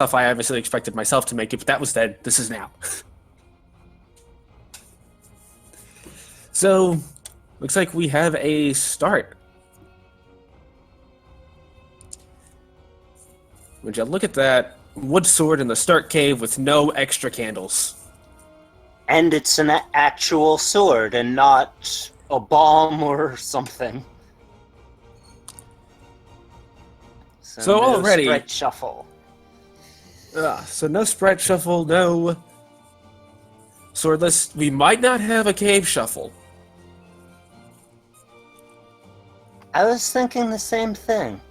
I obviously expected myself to make it, but that was then. This is now. So, looks like we have a start. Would you look at that wood sword in the start cave with no extra candles? And it's an actual sword and not a bomb or something. So no already... sprite shuffle. So no sprite shuffle, no swordless. We might not have a cave shuffle. I was thinking the same thing.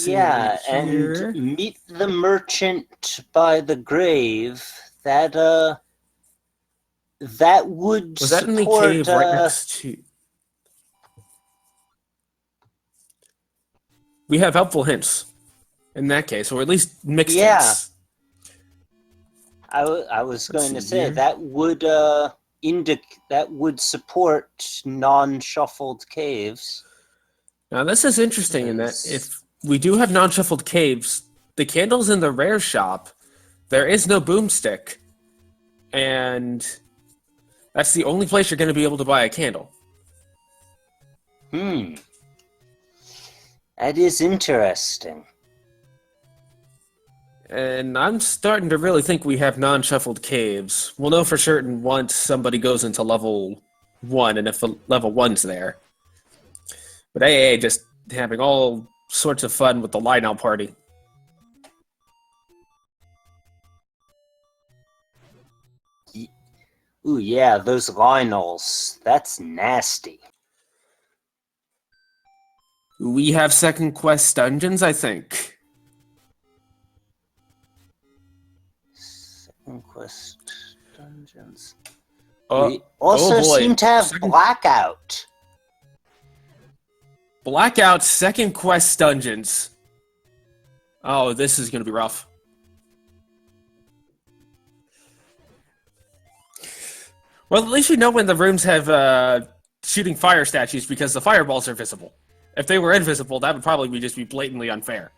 Yeah, and meet the merchant by the grave. That would was that support, in the cave right next to? We have helpful hints in that case, or at least mixed hints. I was going to say that would that would support non-shuffled caves. Now this is interesting in that if we do have non-shuffled caves, the candles in the rare shop, there is no boomstick, and that's the only place you're going to be able to buy a candle. That is interesting. And I'm starting to really think we have non-shuffled caves. We'll know for certain once somebody goes into level 1, and if the level 1's there. But AA just having all sorts of fun with the line-out party. Ooh, yeah, those Lionels. That's nasty. We have second quest dungeons, I think. Second quest dungeons. We also seem to have Blackout. Blackout second quest dungeons. Oh, this is going to be rough. Well, at least we know when the rooms have shooting fire statues because the fireballs are visible. If they were invisible, that would probably just be blatantly unfair.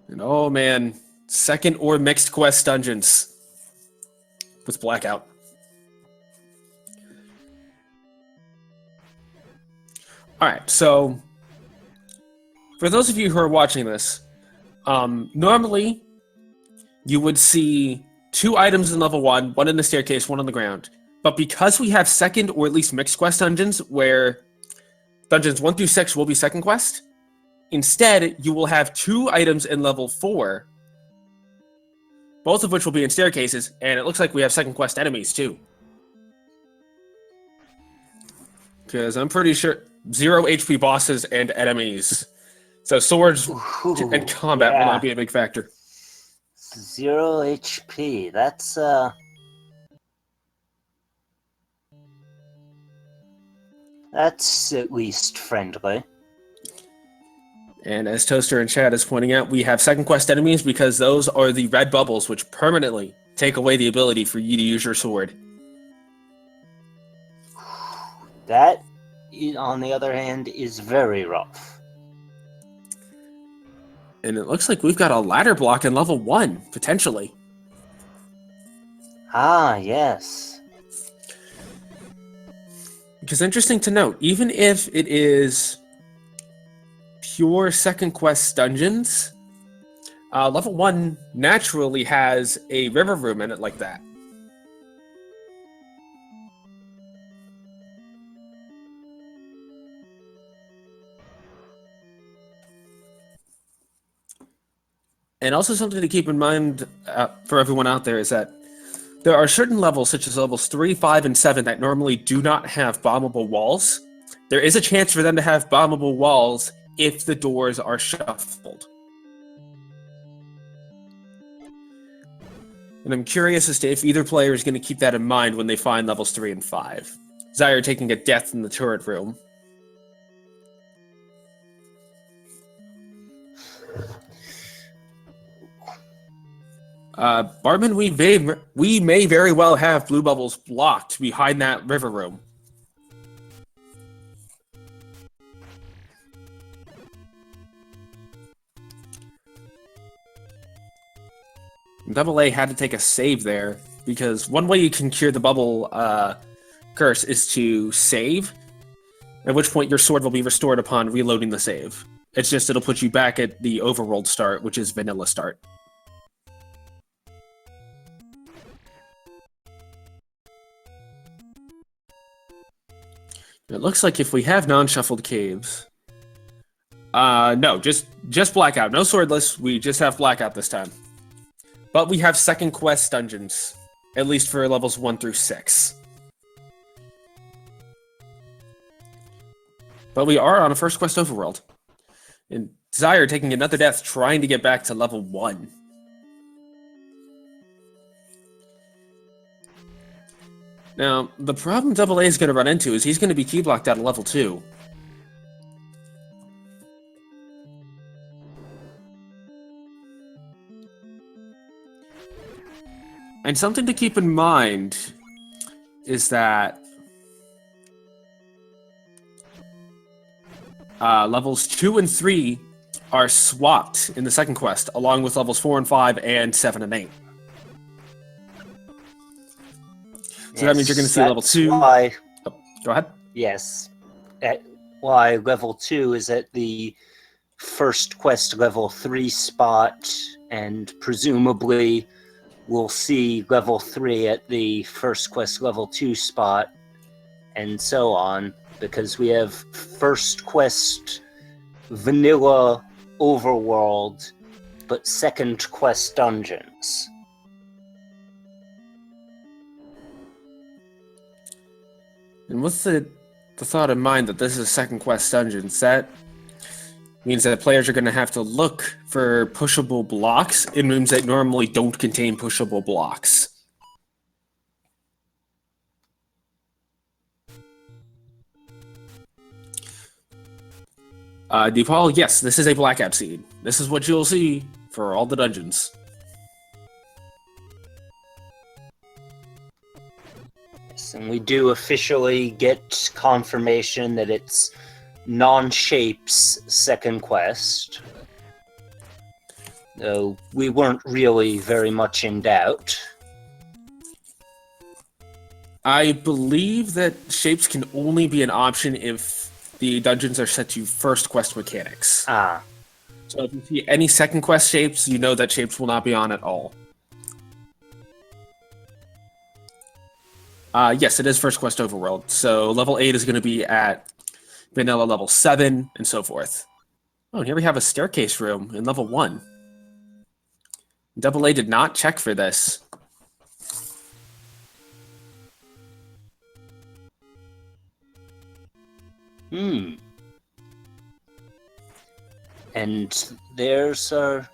And oh man, second or mixed quest dungeons with Blackout. Alright, so for those of you who are watching this, normally you would see 2 items in level 1, one in the staircase, one on the ground. But because we have second or at least mixed quest dungeons, where dungeons 1 through 6 will be second quest, instead you will have 2 items in level 4, both of which will be in staircases, and it looks like we have second quest enemies too. Because I'm pretty sure 0 HP bosses and enemies. So swords and combat will not be a big factor. 0 HP, that's at least friendly. And as Toaster in chat is pointing out, we have second quest enemies because those are the red bubbles which permanently take away the ability for you to use your sword. That, on the other hand, is very rough. And it looks like we've got a ladder block in level 1, potentially. Ah, yes. Because interesting to note, even if it is pure second quest dungeons, level 1 naturally has a river room in it like that. And also something to keep in mind for everyone out there is that there are certain levels, such as levels 3, 5, and 7, that normally do not have bombable walls. There is a chance for them to have bombable walls if the doors are shuffled. And I'm curious as to if either player is going to keep that in mind when they find levels 3 and 5. Zyre taking a death in the turret room. Barman, we may very well have blue bubbles blocked behind that river room. Double A had to take a save there, because one way you can cure the bubble curse is to save, at which point your sword will be restored upon reloading the save. It's just it'll put you back at the overworld start, which is vanilla start. It looks like if we have non-shuffled caves... no, just blackout. No swordless, we just have blackout this time. But we have second quest dungeons, at least for levels 1 through 6. But we are on a first quest overworld. And Zyre taking another death, trying to get back to level 1. Now, the problem Double A is going to run into is he's going to be key blocked out of level 2. And something to keep in mind is that levels 2 and 3 are swapped in the second quest, along with levels 4 and 5 and 7 and 8. So that means you're going to see level 2. Why, go ahead. Yes. Why level 2 is at the first quest level 3 spot, and presumably we'll see level 3 at the first quest level 2 spot, and so on, because we have first quest vanilla overworld, but second quest dungeons. And with the thought in mind that this is second quest dungeons, that means that players are going to have to look for pushable blocks in rooms that normally don't contain pushable blocks. Depaul, yes, this is a blackout seed. This is what you'll see for all the dungeons. Yes, and we do officially get confirmation that it's non-shapes second quest. Though we weren't really very much in doubt. I believe that shapes can only be an option if the dungeons are set to first quest mechanics. Ah. So if you see any second quest shapes, you know that shapes will not be on at all. Yes, it is first quest overworld. So level 8 is going to be at vanilla level 7, and so forth. Oh, and here we have a staircase room in level 1. Double A did not check for this. And there's our...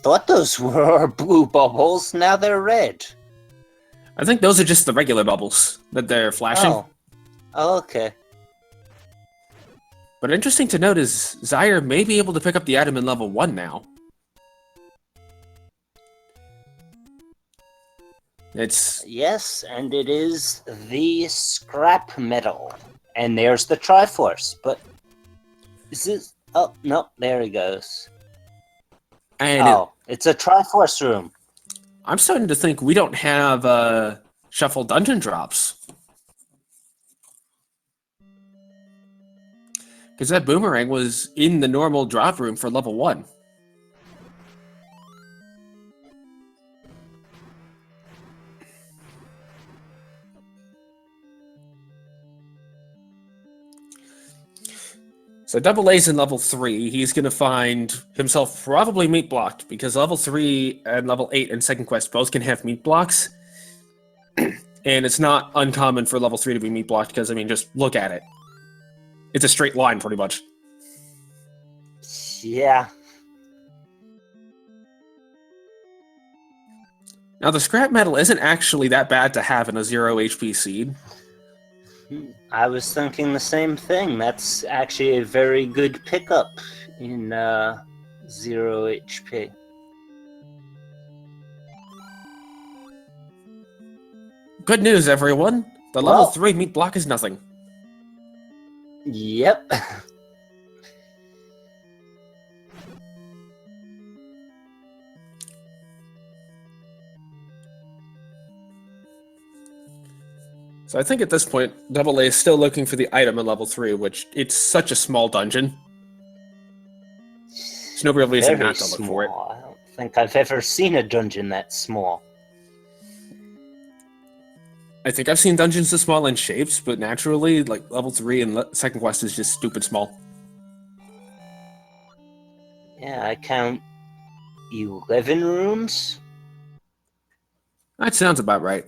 Thought those were our blue bubbles, now they're red. I think those are just the regular bubbles that they're flashing. Oh, okay. But interesting to note is Zyre may be able to pick up the item in level 1 now. It's... Yes, and it is the scrap metal. And there's the Triforce, but... Is this... Oh, no, there he goes. And it's a Triforce room. I'm starting to think we don't have shuffle dungeon drops. Because that boomerang was in the normal drop room for level 1. So Double A's in level 3. He's going to find himself probably meat blocked, because level 3 and level 8 in second quest both can have meat blocks. And it's not uncommon for level 3 to be meat blocked, because, I mean, just look at it. It's a straight line, pretty much. Yeah. Now, the scrap metal isn't actually that bad to have in a 0 HP seed. I was thinking the same thing. That's actually a very good pickup in 0 HP. Good news, everyone. The level Well. 3 meat block is nothing. Yep. So I think at this point, Double A is still looking for the item in level 3, which it's such a small dungeon. There's no real reason Very not to look small. for it. I don't think I've ever seen a dungeon that small. I think I've seen dungeons this small in shapes, but naturally, like level 3 and second quest is just stupid small. Yeah, I count 11 rooms. That sounds about right.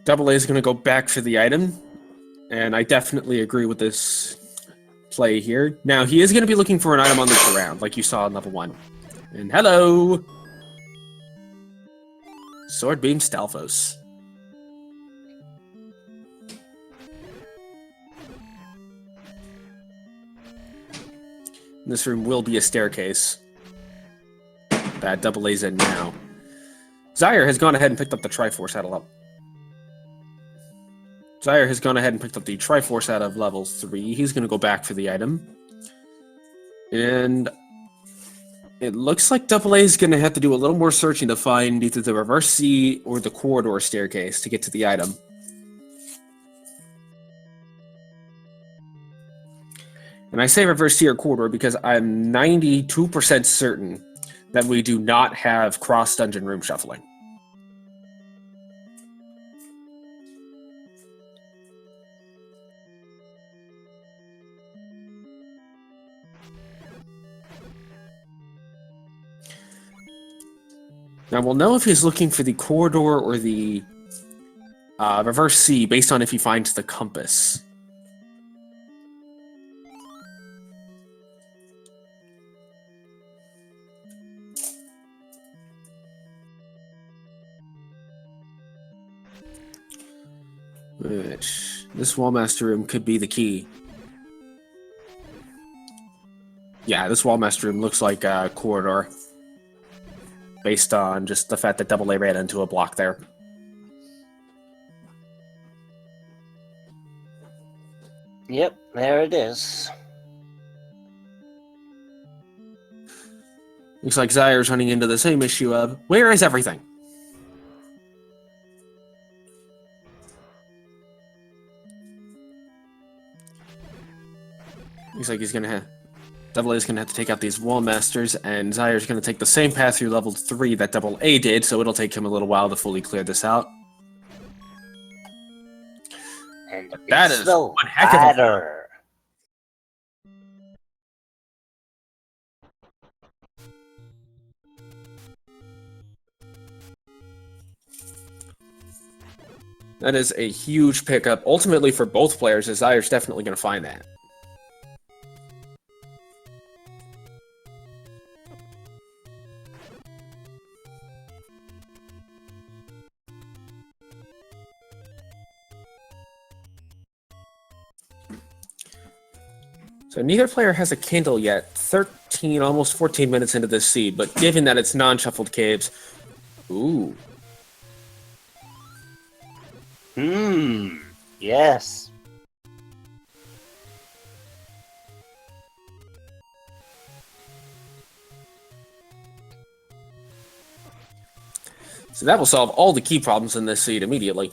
Double A is going to go back for the item, and I definitely agree with this play here. Now, he is going to be looking for an item on the ground, like you saw in level 1. And hello! Sword Beam Stalfos. This room will be a staircase that Double A's in now. Zyre has gone ahead and picked up the Triforce saddle up. Zyre has gone ahead and picked up the Triforce out of level 3. He's going to go back for the item. And it looks like Double A is going to have to do a little more searching to find either the reverse C or the corridor staircase to get to the item. And I say reverse C or corridor because I'm 92% certain that we do not have cross-dungeon room shuffling. Now, we'll know if he's looking for the corridor or the reverse C based on if he finds the compass. Which, this Wallmaster room could be the key. Yeah, this Wallmaster room looks like a corridor. Based on just the fact that Double A ran into a block there. Yep, there it is. Looks like Zyre's running into the same issue of, where is everything? Looks like he's gonna have... Double A is gonna have to take out these Wallmasters, and Zyre's gonna take the same path through level 3 that Double A did, so it'll take him a little while to fully clear this out. And That it's is the one heck of a... ladder. That is a huge pickup, ultimately for both players, as Zyre's definitely gonna find that. So neither player has a candle yet, 13, almost 14 minutes into this seed, but given that it's non-shuffled caves, ooh. Yes. So that will solve all the key problems in this seed immediately.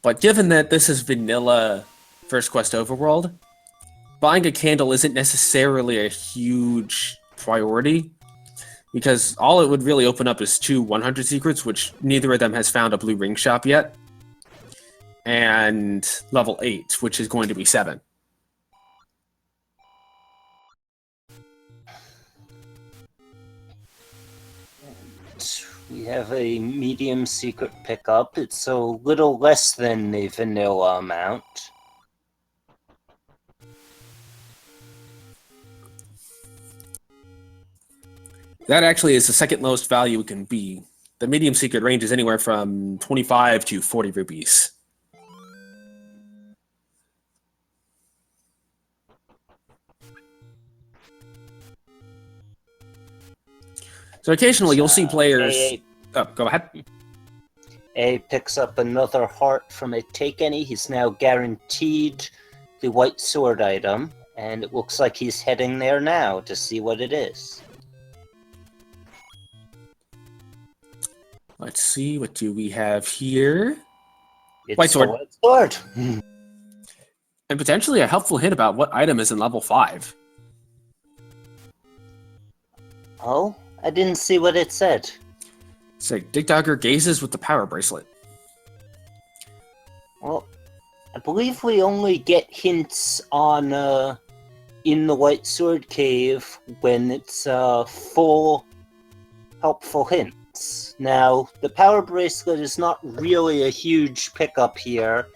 But given that this is vanilla First Quest Overworld, buying a candle isn't necessarily a huge priority, because all it would really open up is 2 100 secrets, which neither of them has found a blue ring shop yet, and level 8, which is going to be 7. We have a medium secret pickup. It's a little less than the vanilla amount. That actually is the second lowest value it can be. The medium secret range is anywhere from 25 to 40 rupees. So occasionally you'll see players... Oh, go ahead. A picks up another heart from a take any. He's now guaranteed the white sword item, and it looks like he's heading there now to see what it is. Let's see, what do we have here? It's White sword. The white sword. And potentially a helpful hint about what item is in level 5. Oh, I didn't see what it said. It's like Dig Dogger gazes with the power bracelet. Well, I believe we only get hints on in the White Sword Cave when it's full helpful hints. Now, the power bracelet is not really a huge pickup here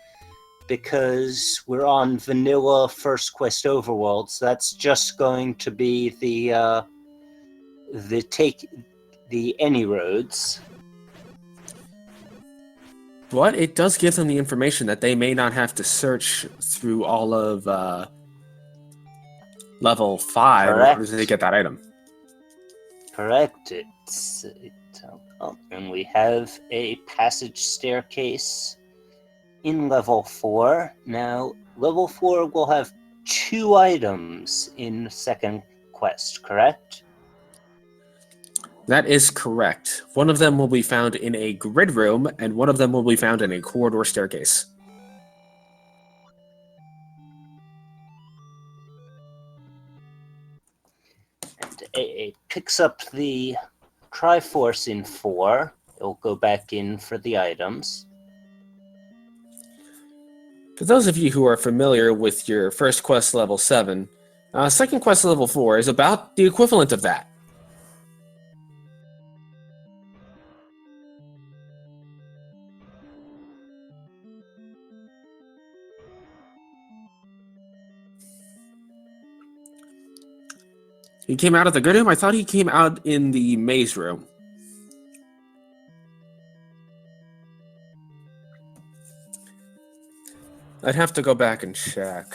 because we're on vanilla First Quest Overworld, so that's just going to be the any roads. But it does give them the information that they may not have to search through all of level 5 in order to get that item. Correct. And we have a passage staircase in level 4. Now, level 4 will have 2 items in second quest, correct? That is correct. One of them will be found in a grid room, and one of them will be found in a corridor staircase. And it picks up the Triforce in 4. It'll go back in for the items. For those of you who are familiar with your first quest level 7, second quest level 4 is about the equivalent of that. He came out of the good room? I thought he came out in the maze room. I'd have to go back and check.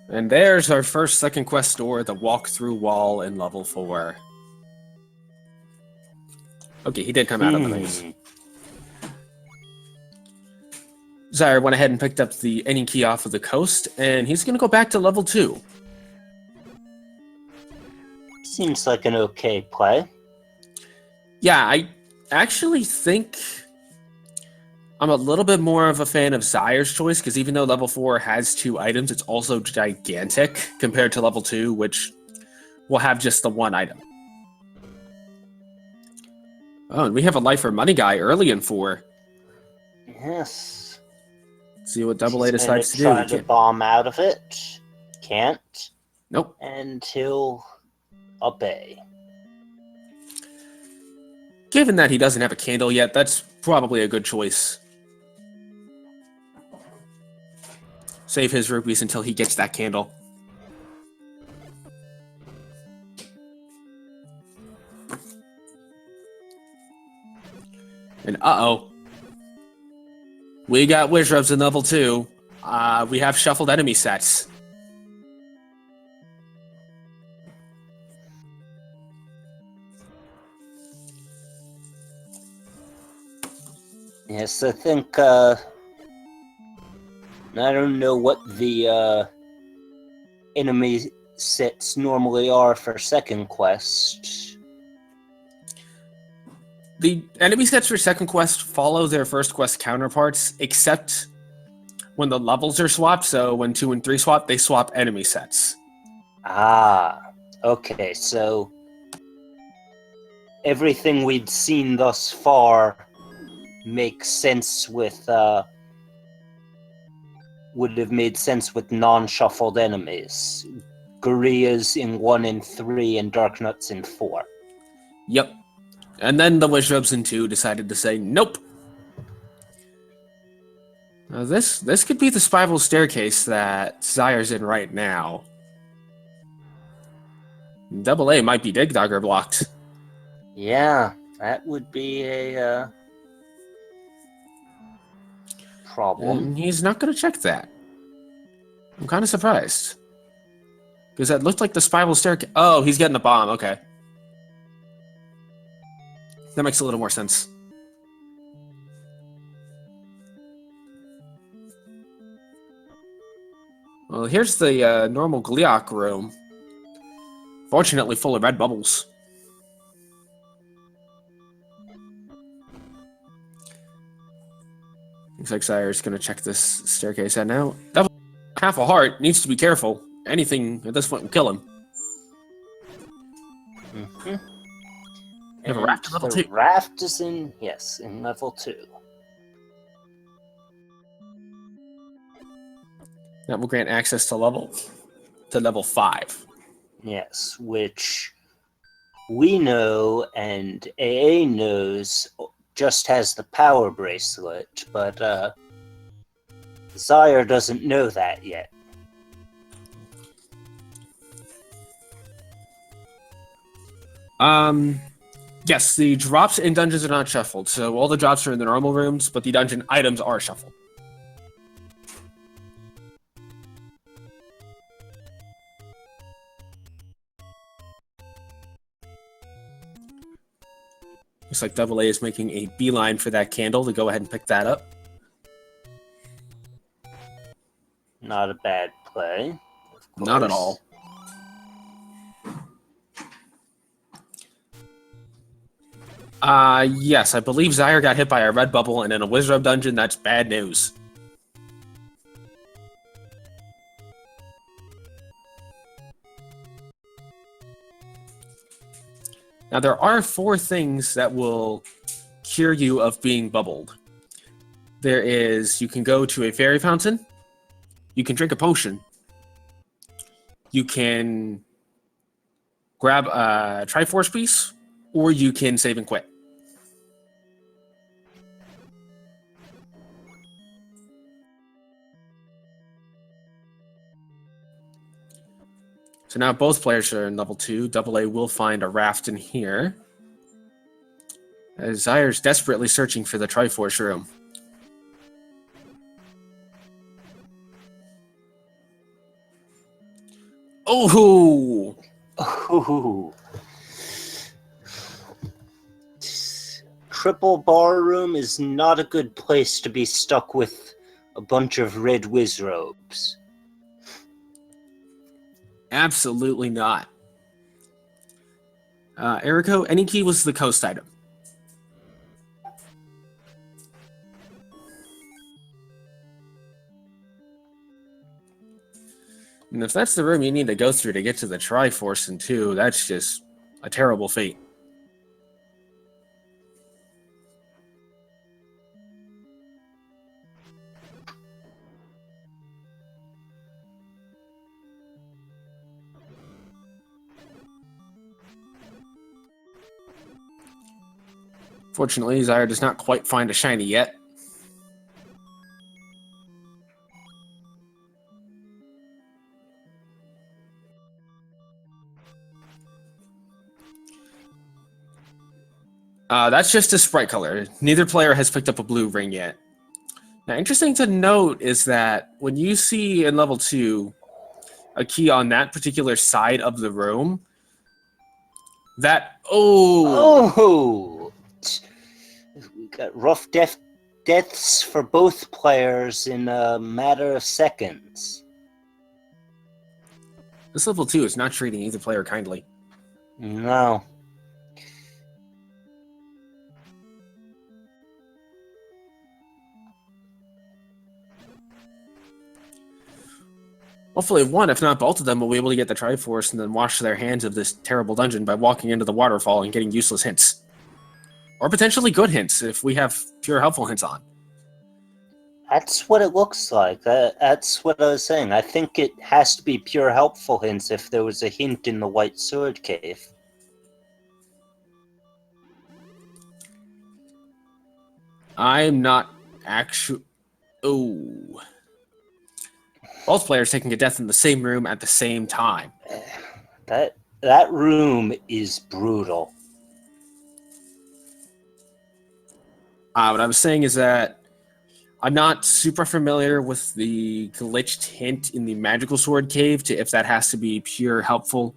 And there's our first second quest door, the walk-through wall in level 4. Okay, he did come out of the maze. Zyre went ahead and picked up the any key off of the coast, and he's going to go back to level 2. Seems like an okay play. Yeah, I actually think I'm a little bit more of a fan of Zyre's choice, because even though level 4 has 2 items, it's also gigantic compared to level 2, which will have just the 1 item. Oh, and we have a life for money guy early in 4. Yes. See what Double A decides to do. Try to bomb out of it. Can't. Nope. And he'll obey. Given that he doesn't have a candle yet, that's probably a good choice. Save his rupees until he gets that candle. And uh-oh. We got Wizrubs in level 2. We have shuffled enemy sets. Yes, I think, I don't know what the, enemy sets normally are for second quest. The enemy sets for second quest follow their first quest counterparts, except when the levels are swapped. So when 2 and 3 swap, they swap enemy sets. Ah, okay, so everything we'd seen thus far makes sense with, would have made sense with non-shuffled enemies. Gorillaz in 1 and 3 and Darknuts in 4. Yep. And then the Wizrubs in 2 decided to say, nope. This could be the spiral staircase that Zyre's in right now. Double A might be Dig Dogger blocked. Yeah, that would be a problem. And he's not going to check that. I'm kind of surprised. Because that looked like the spiral staircase. Oh, he's getting the bomb. Okay. That makes a little more sense. Well, here's the normal Gliok room. Fortunately, full of red bubbles. Looks like Zyre's going to check this staircase out now. Double half a heart. Needs to be careful. Anything at this point will kill him. Mm-hmm. We have a raft at level 2. The raft is in level 2. That will grant access to level 5. Yes, which we know and AA knows just has the power bracelet, but Zyre doesn't know that yet. Yes, the drops in dungeons are not shuffled, so all the drops are in the normal rooms, but the dungeon items are shuffled. Looks like Double A is making a beeline for that candle to go ahead and pick that up. Not a bad play. Not at all. Yes, I believe Zyre got hit by a red bubble, and in a Wizard dungeon, that's bad news. Now, there are 4 things that will cure you of being bubbled. There is, you can go to a fairy fountain, you can drink a potion, you can grab a Triforce piece, or you can save and quit. So now both players are in level 2. Double A will find a raft in here. As Zyre's desperately searching for the Triforce room. Oh! Ooh. Triple bar room is not a good place to be stuck with a bunch of red whiz robes. Absolutely not. Eriko, any key was the coast item. And if that's the room you need to go through to get to the Triforce in 2, that's just a terrible fate. Fortunately, Zyre does not quite find a shiny yet. That's just a sprite color. Neither player has picked up a blue ring yet. Now, interesting to note is that when you see in level 2 a key on that particular side of the room, that... Oh! We got rough deaths for both players in a matter of seconds. This level 2 is not treating either player kindly. No. Hopefully one, if not both of them, will be able to get the Triforce and then wash their hands of this terrible dungeon by walking into the waterfall and getting useless hints. Or potentially good hints, if we have pure helpful hints on. That's what it looks like. That's what I was saying. I think it has to be pure helpful hints if there was a hint in the White Sword Cave. I'm not actually... Ooh. Both players taking a death in the same room at the same time. That room is brutal. What I was saying is that I'm not super familiar with the glitched hint in the magical sword cave to if that has to be pure helpful.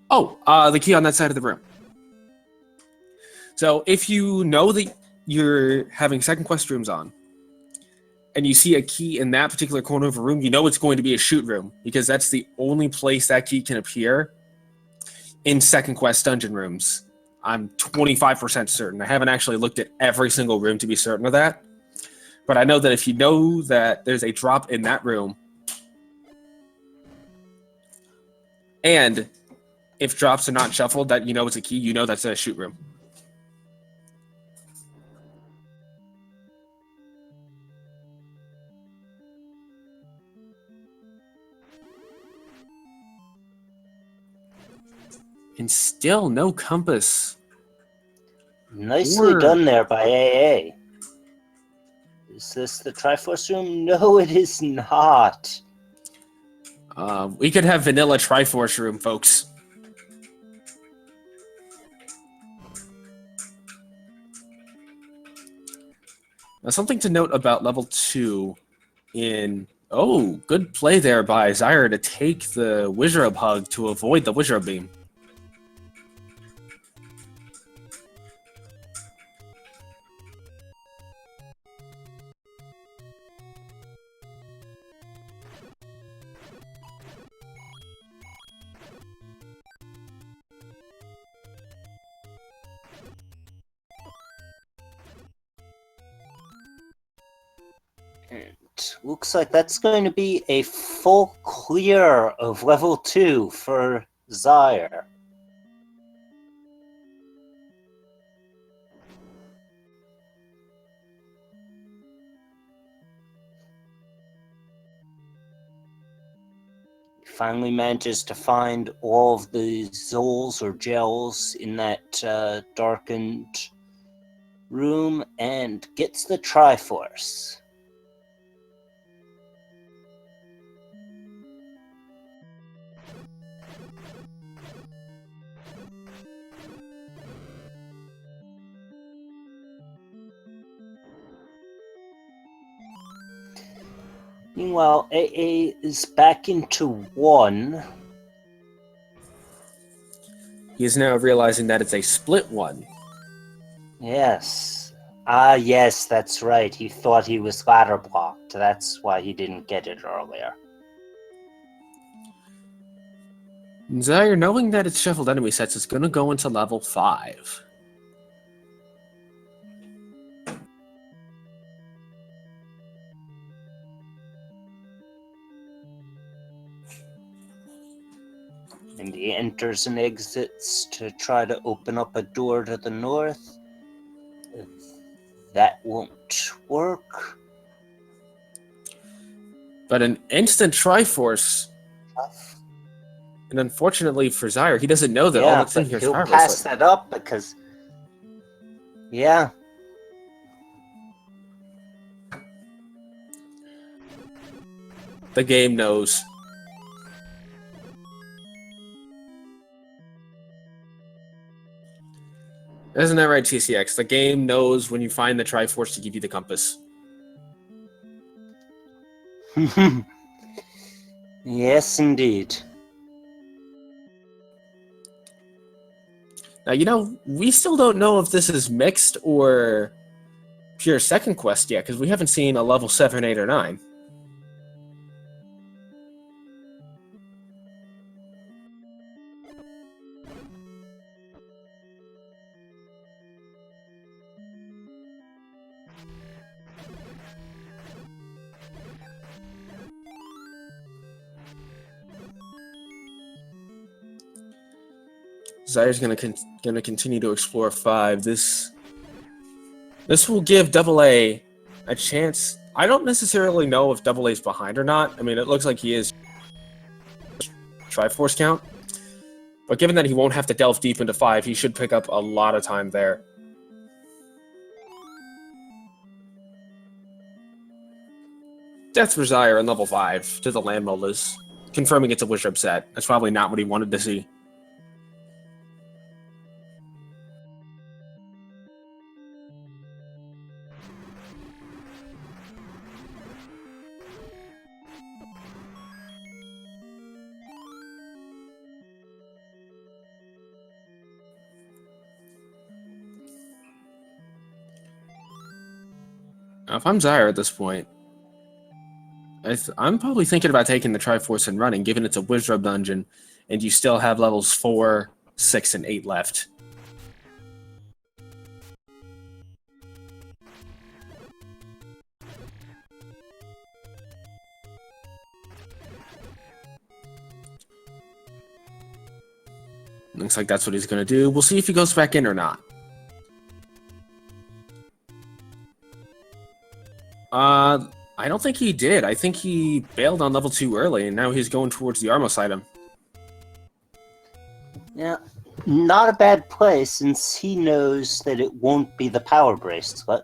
Oh, the key on that side of the room. So if you know that you're having second quest rooms on, and you see a key in that particular corner of a room, you know it's going to be a shoot room, because that's the only place that key can appear in second quest dungeon rooms. I'm 25% certain. I haven't actually looked at every single room to be certain of that, but I know that if you know that there's a drop in that room, and if drops are not shuffled, that you know it's a key, you know that's a shoot room. And still no compass. Nicely done there by AA. Is this the Triforce room? No, it is not. We could have vanilla Triforce room, folks. Now, something to note about level 2 in... Oh, good play there by Zyre to take the Wizrobe hug to avoid the Wizrobe beam. And looks like that's going to be a full clear of level 2 for Zyre. He finally manages to find all of the Zols or gels in that darkened room and gets the Triforce. Meanwhile, AA is back into 1. He is now realizing that it's a split 1. Yes. Ah, yes, that's right. He thought he was ladder blocked. That's why he didn't get it earlier. Zyre, knowing that it's shuffled enemy sets, is going to go into level 5. And he enters and exits to try to open up a door to the north. That won't work. But an instant Triforce, and unfortunately for Zyre, he doesn't know that all that's in here is he'll Fire pass Bracelet. that up because... Yeah. The game knows. Isn't that right, TCX? The game knows when you find the Triforce to give you the compass. Yes, indeed. Now, you know, we still don't know if this is mixed or pure second quest yet, because we haven't seen a level 7, 8, or 9. Zyre's gonna continue to explore 5. This will give Double A a chance. I don't necessarily know if Double A's behind or not. I mean, it looks like he is Triforce count. But given that he won't have to delve deep into 5, he should pick up a lot of time there. Death for Zyre in level 5 to the land molders, confirming it's a Wizard set. That's probably not what he wanted to see. Now, if I'm Zyre at this point, I'm probably thinking about taking the Triforce and running, given it's a Wizard dungeon, and you still have levels 4, 6, and 8 left. Looks like that's what he's going to do. We'll see if he goes back in or not. I don't think he did. I think he bailed on level 2 early, and now he's going towards the Armos item. Yeah, not a bad play, since he knows that it won't be the power bracelet.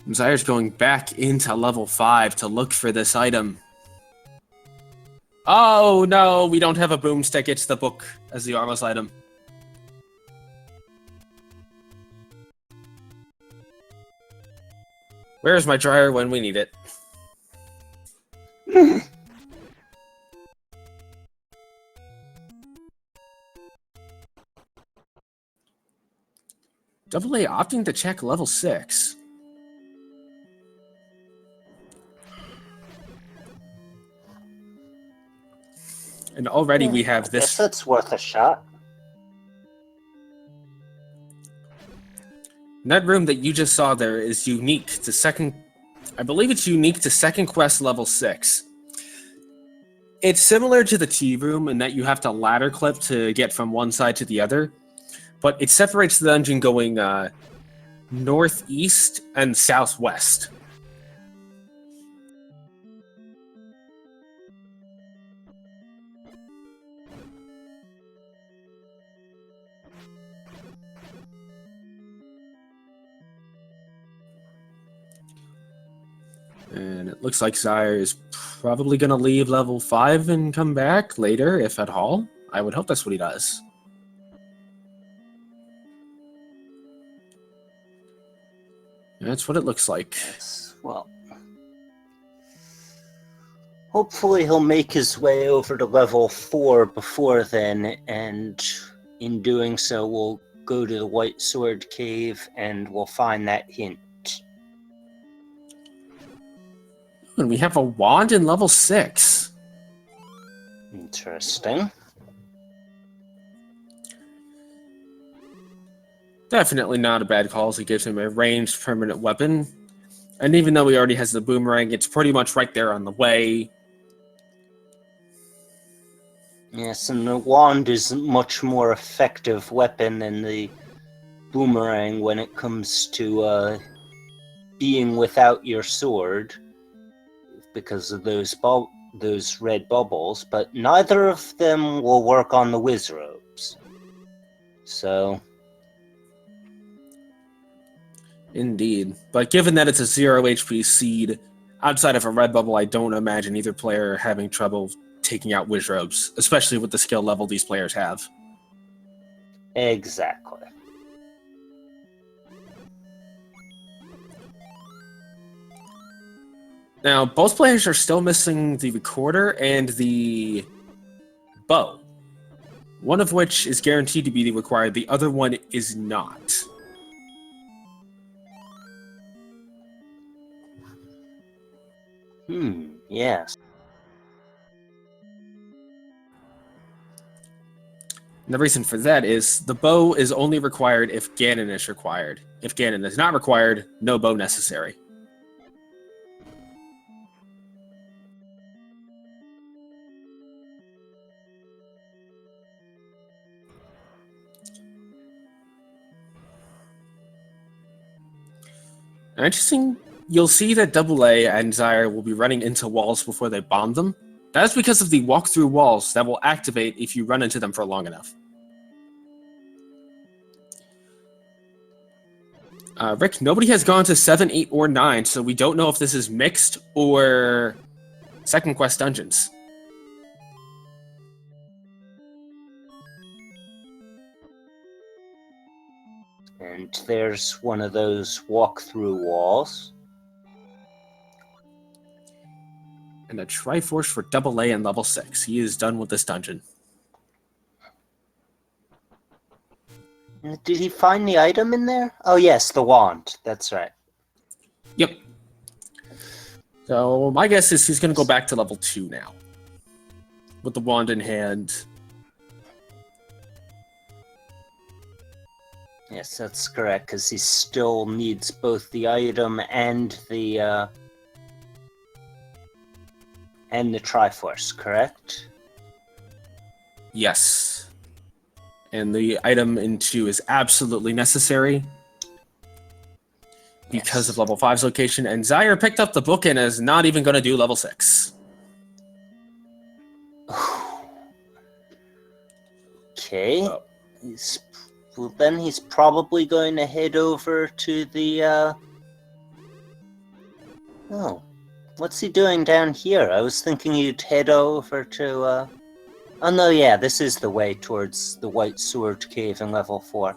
Zyre's going back into level 5 to look for this item. Oh no, we don't have a boomstick. It's the book as the Armos item. Where's my dryer when we need it? Double A opting to check level 6. And already we have I this. guess that's worth a shot. That room that you just saw there is unique to second. I believe it's unique to second quest level 6. It's similar to the tea room in that you have to ladder clip to get from one side to the other, but it separates the dungeon going northeast and southwest. And it looks like Zyre is probably going to leave level 5 and come back later, if at all. I would hope that's what he does. That's what it looks like. Well, hopefully he'll make his way over to level 4 before then, and in doing so we'll go to the White Sword Cave and we'll find that hint. And we have a wand in level 6. Interesting. Definitely not a bad call, as he gives him a ranged permanent weapon. And even though he already has the boomerang, it's pretty much right there on the way. Yes, and the wand is a much more effective weapon than the boomerang when it comes to being without your sword, because of those red bubbles, but neither of them will work on the Wizrobes. So... Indeed. But given that it's a 0 HP seed, outside of a red bubble, I don't imagine either player having trouble taking out Wizrobes, especially with the skill level these players have. Exactly. Now, both players are still missing the recorder and the bow, one of which is guaranteed to be required, the other one is not. Yes. And the reason for that is the bow is only required if Ganon is required. If Ganon is not required, no bow necessary. Interesting. You'll see that AA and Zyre will be running into walls before they bomb them. That's because of the walk-through walls that will activate if you run into them for long enough. Rick, nobody has gone to 7, 8, or 9, so we don't know if this is mixed or second quest dungeons. And there's one of those walk-through walls. And a Triforce for AA and level 6. He is done with this dungeon. Did he find the item in there? Oh yes, the wand. That's right. Yep. So my guess is he's going to go back to level 2 now. With the wand in hand. Yes, that's correct, because he still needs both the item and the Triforce, correct? Yes. And the item in 2 is absolutely necessary. Because of level 5's location. And Zyre picked up the book and is not even going to do level 6. Okay. Well, then he's probably going to head over to the, Oh. What's he doing down here? I was thinking he'd head over to, Oh no, yeah, this is the way towards the White Sword Cave in level 4.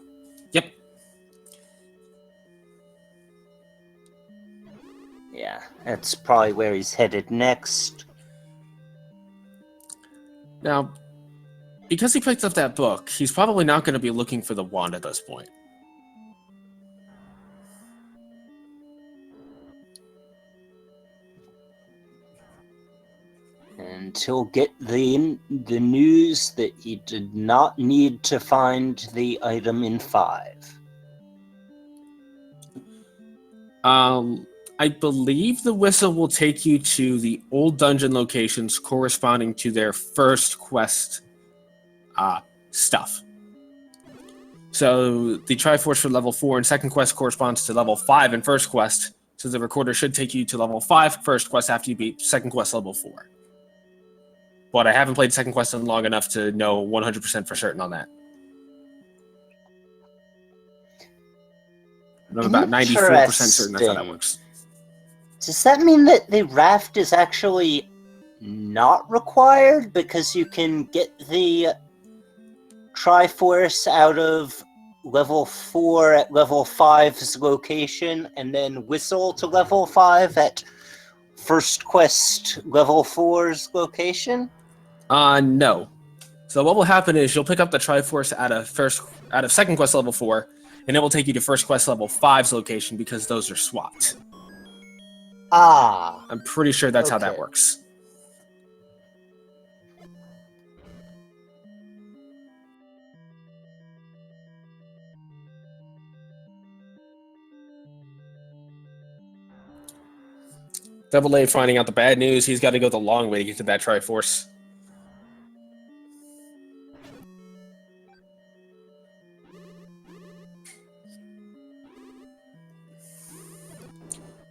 Yep. Yeah, that's probably where he's headed next. Now, because he picked up that book, he's probably not going to be looking for the wand at this point. And he'll get the news that he did not need to find the item in 5. I believe the whistle will take you to the old dungeon locations corresponding to their first quest stuff. So the Triforce for level 4 and second quest corresponds to level 5 in first quest, so the recorder should take you to level 5 first quest after you beat second quest level 4. But I haven't played second quest in long enough to know 100% for certain on that. I'm about 94% certain that's how that works. Does that mean that the raft is actually not required because you can get the Triforce out of level 4 at level 5's location and then whistle to level 5 at first quest level 4's location? No. So what will happen is you'll pick up the Triforce out of second quest level 4, and it will take you to first quest level 5's location because those are swapped. Ah. I'm pretty sure that's how that works. Double A finding out the bad news. He's got to go the long way to get to that Triforce.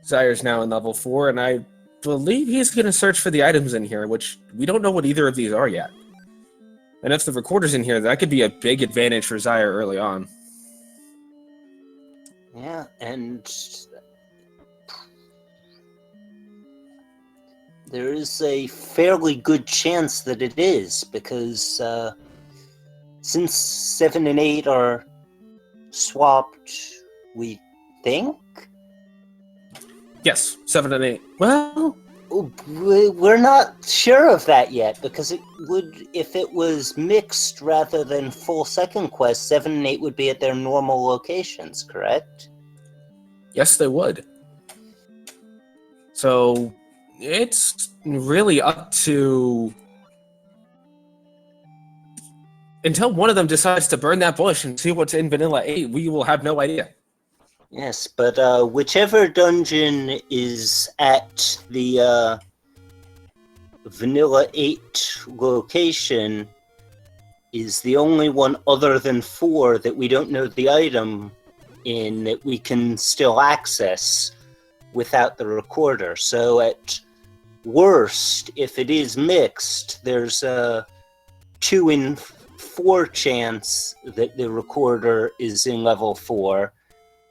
Zyre's now in level 4, and I believe he's going to search for the items in here, which we don't know what either of these are yet. And if the recorder's in here, that could be a big advantage for Zyre early on. Yeah, and there is a fairly good chance that it is, because since 7 and 8 are swapped, we think? Yes, 7 and 8. Well, we're not sure of that yet, because it would, if it was mixed rather than full second quest, 7 and 8 would be at their normal locations, correct? yes, they would. So it's really up to... Until one of them decides to burn that bush and see what's in Vanilla 8, we will have no idea. Yes, but whichever dungeon is at the Vanilla 8 location is the only one other than 4 that we don't know the item in that we can still access without the recorder. So at worst, if it is mixed, there's a 2 in 4 chance that the recorder is in level 4.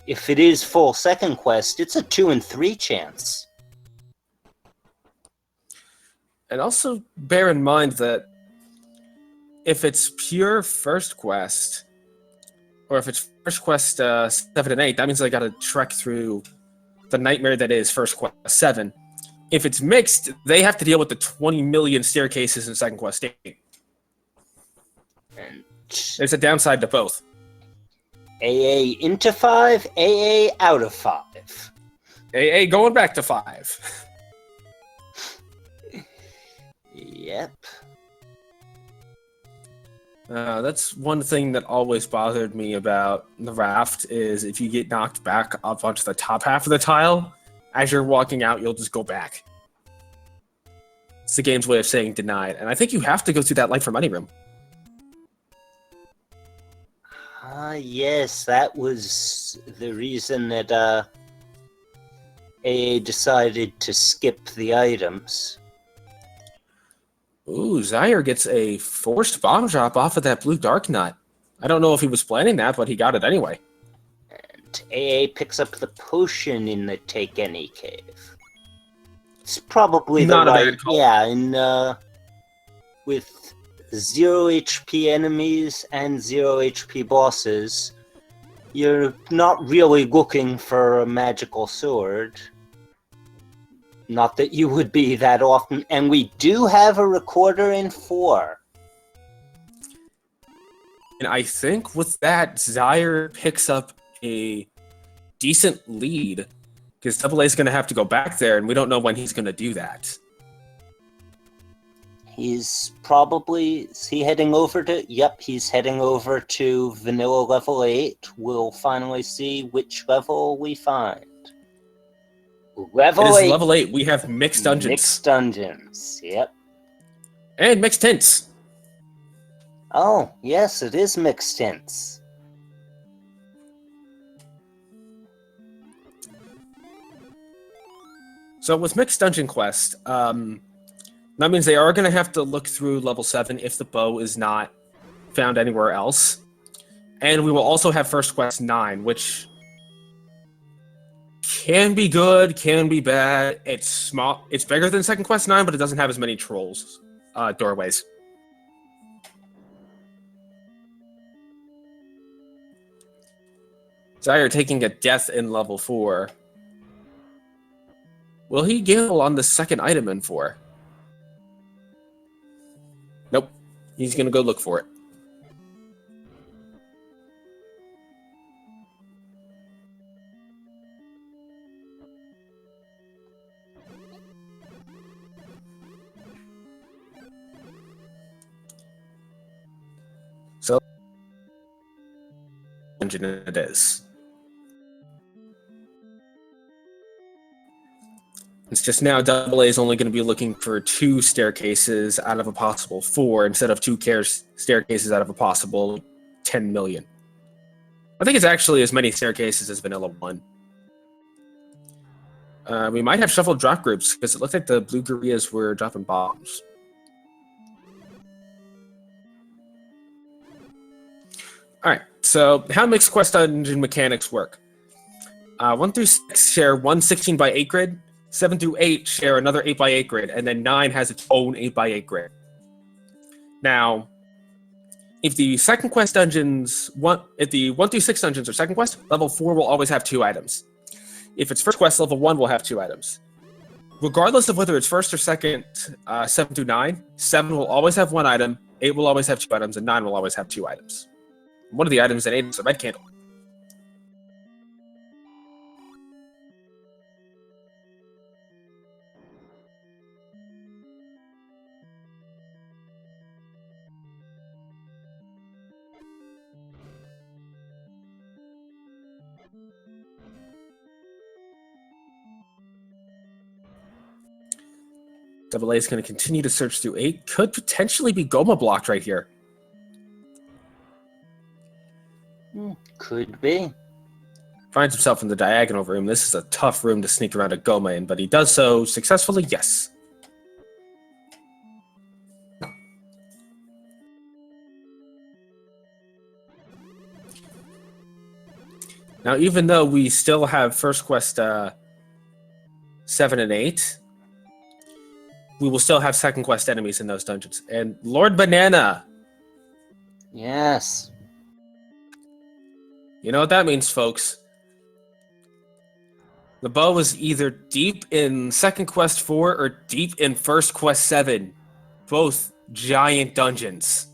If it is full second quest, it's a 2 in 3 chance. And also bear in mind that if it's pure first quest, or if it's first quest 7 and 8, that means I gotta trek through the nightmare that is first quest 7. If it's mixed, they have to deal with the 20 million staircases in second quest 8. And There's a downside to both. AA into 5, AA out of 5. AA going back to 5. Yep. That's one thing that always bothered me about the raft is if you get knocked back up onto the top half of the tile, as you're walking out, you'll just go back. It's the game's way of saying denied. And I think you have to go through that light for money room. Yes, that was the reason that AA decided to skip the items. Ooh, Zyre gets a forced bomb drop off of that blue dark nut. I don't know if he was planning that, but he got it anyway. And AA picks up the potion in the Take Any cave. It's probably Not the a bad right, call. yeah, and with 0 HP enemies and 0 HP bosses, you're not really looking for a magical sword. Not that you would be that often, and we do have a recorder in 4. And I think with that, Zyre picks up a decent lead because Double A is going to have to go back there, and we don't know when he's going to do that. He's probably, is he heading over to, yep, he's heading over to vanilla level 8. We'll finally see which level we find. It Level is 8. level 8. We have mixed dungeons. Mixed dungeons, yep. And mixed hints. Oh, yes, it is mixed hints. So with mixed dungeon quest, that means they are going to have to look through level 7 if the bow is not found anywhere else. And we will also have first quest 9, which can be good, can be bad. It's small. It's bigger than second quest 9, but it doesn't have as many trolls doorways. Zyre taking a death in level 4. Will he gamble on the second item in 4? Nope. He's going to go look for it. So, engine it is. It's just now Double A is only going to be looking for 2 staircases out of a possible 4 instead of 2 staircases out of a possible 10 million. I think it's actually as many staircases as Vanilla 1. We might have shuffled drop groups because it looked like the blue gorillas were dropping bombs. Alright, so how mixed quest dungeon mechanics work? 1 through 6 share one 16 by 8 grid, 7 through 8 share another 8 by 8 grid, and then 9 has its own 8 by 8 grid. Now, if the second quest dungeons, if the 1 through 6 dungeons are second quest, level 4 will always have 2 items. If it's first quest, level 1 will have 2 items. Regardless of whether it's first or second, 7 through 9, 7 will always have 1 item, 8 will always have 2 items, and 9 will always have 2 items. One of the items in 8 is a red candle. Double A is going to continue to search through 8. Could potentially be Goma blocked right here. Could be. Finds himself in the diagonal room. This is a tough room to sneak around a Goma in, but he does so successfully, yes. Now, even though we still have First Quest 7 and 8, we will still have Second Quest enemies in those dungeons. And Lord Banana! Yes. You know what that means, folks. The bow is either deep in Second Quest 4 or deep in First Quest 7. Both giant dungeons.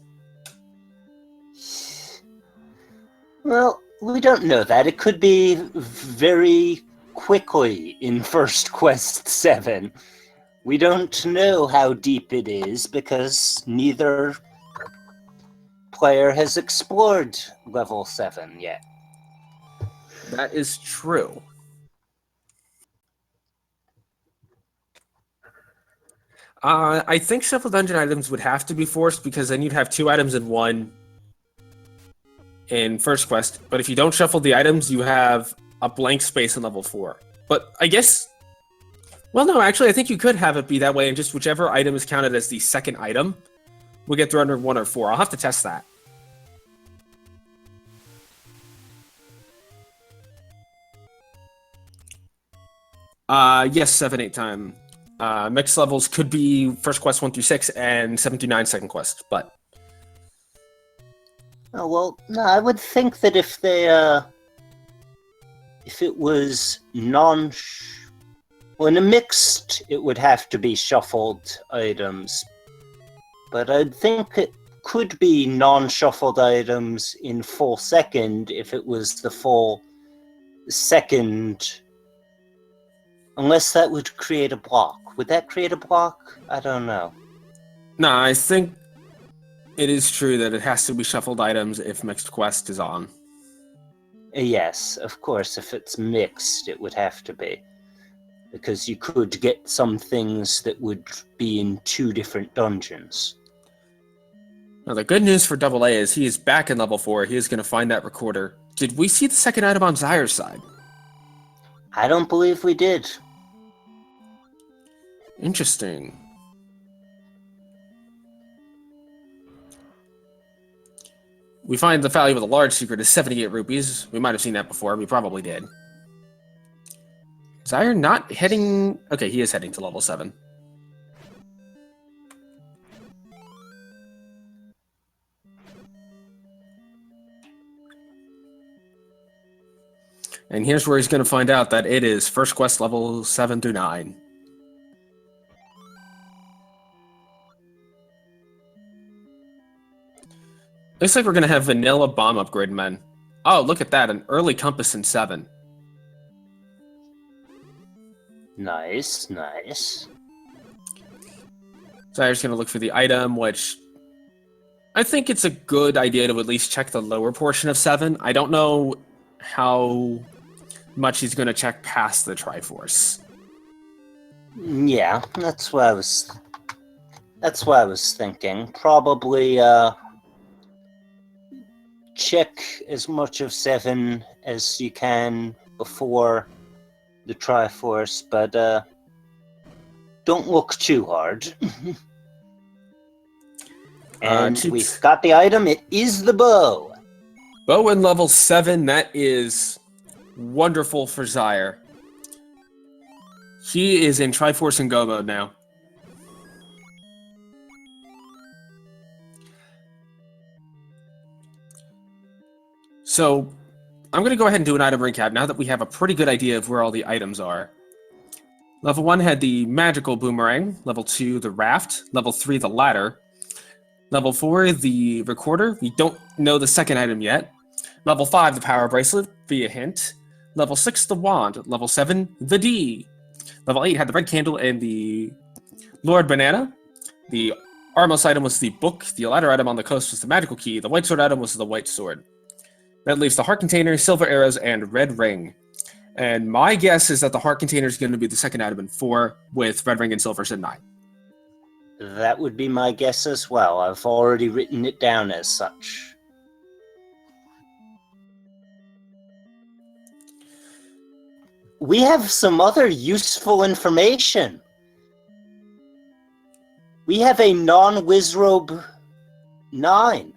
Well, we don't know that. It could be very quickly in First Quest 7. We don't know how deep it is because neither player has explored level 7 yet. That is true. I think shuffle dungeon items would have to be forced because then you'd have 2 items in one in First Quest. But if you don't shuffle the items, you have a blank space in level 4. But I guess... Well, no, actually, I think you could have it be that way, and just whichever item is counted as the second item will get thrown under 1 or 4. I'll have to test that. Yes, 7, 8 time. Mixed levels could be First Quest 1 through 6 and 7 through 9 Second Quest, but... Oh, well, no, I would think that if they, if it was well, in a mixed, it would have to be shuffled items. But I'd think it could be non-shuffled items in full second if it was the full second... Unless that would create a block. Would that create a block? I don't know. No, I think it is true that it has to be shuffled items if Mixed Quest is on. Yes, of course, if it's mixed, it would have to be. Because you could get some things that would be in 2 different dungeons. Now, the good news for Double A is he is back in level 4. He is going to find that recorder. Did we see the second item on Zyre's side? I don't believe we did. Interesting. We find the value of the large secret is 78 rupees. We might have seen that before. We probably did. Zyre not heading... Okay, he is heading to level 7. And here's where he's going to find out that it is First Quest level 7 through 9. Looks like we're going to have vanilla bomb upgrade men. Oh, look at that. An early compass in 7. Nice, nice. Zyre's going to look for the item, which... I think it's a good idea to at least check the lower portion of 7. I don't know how much he's going to check past the Triforce. Yeah, that's what I was thinking. Probably, check as much of 7 as you can before the Triforce, but don't look too hard. And we've got the item. It is the bow. Bow in level 7. That is wonderful for Zyre. He is in Triforce and Go mode now. So, I'm going to go ahead and do an item recap now that we have a pretty good idea of where all the items are. Level 1 had the magical boomerang. Level 2, the raft. Level 3, the ladder. Level 4, the recorder. We don't know the second item yet. Level 5, the power bracelet via hint. Level 6, the wand. Level 7, the D. Level 8 had the red candle and the Lord Banana. The Armos item was the book. The ladder item on the coast was the magical key. The white sword item was the white sword. That leaves the heart container, silver arrows, and red ring. And my guess is that the heart container is going to be the second item in 4, with red ring and silver in 9. That would be my guess as well. I've already written it down as such. We have some other useful information. We have a non-Wizrobe 9.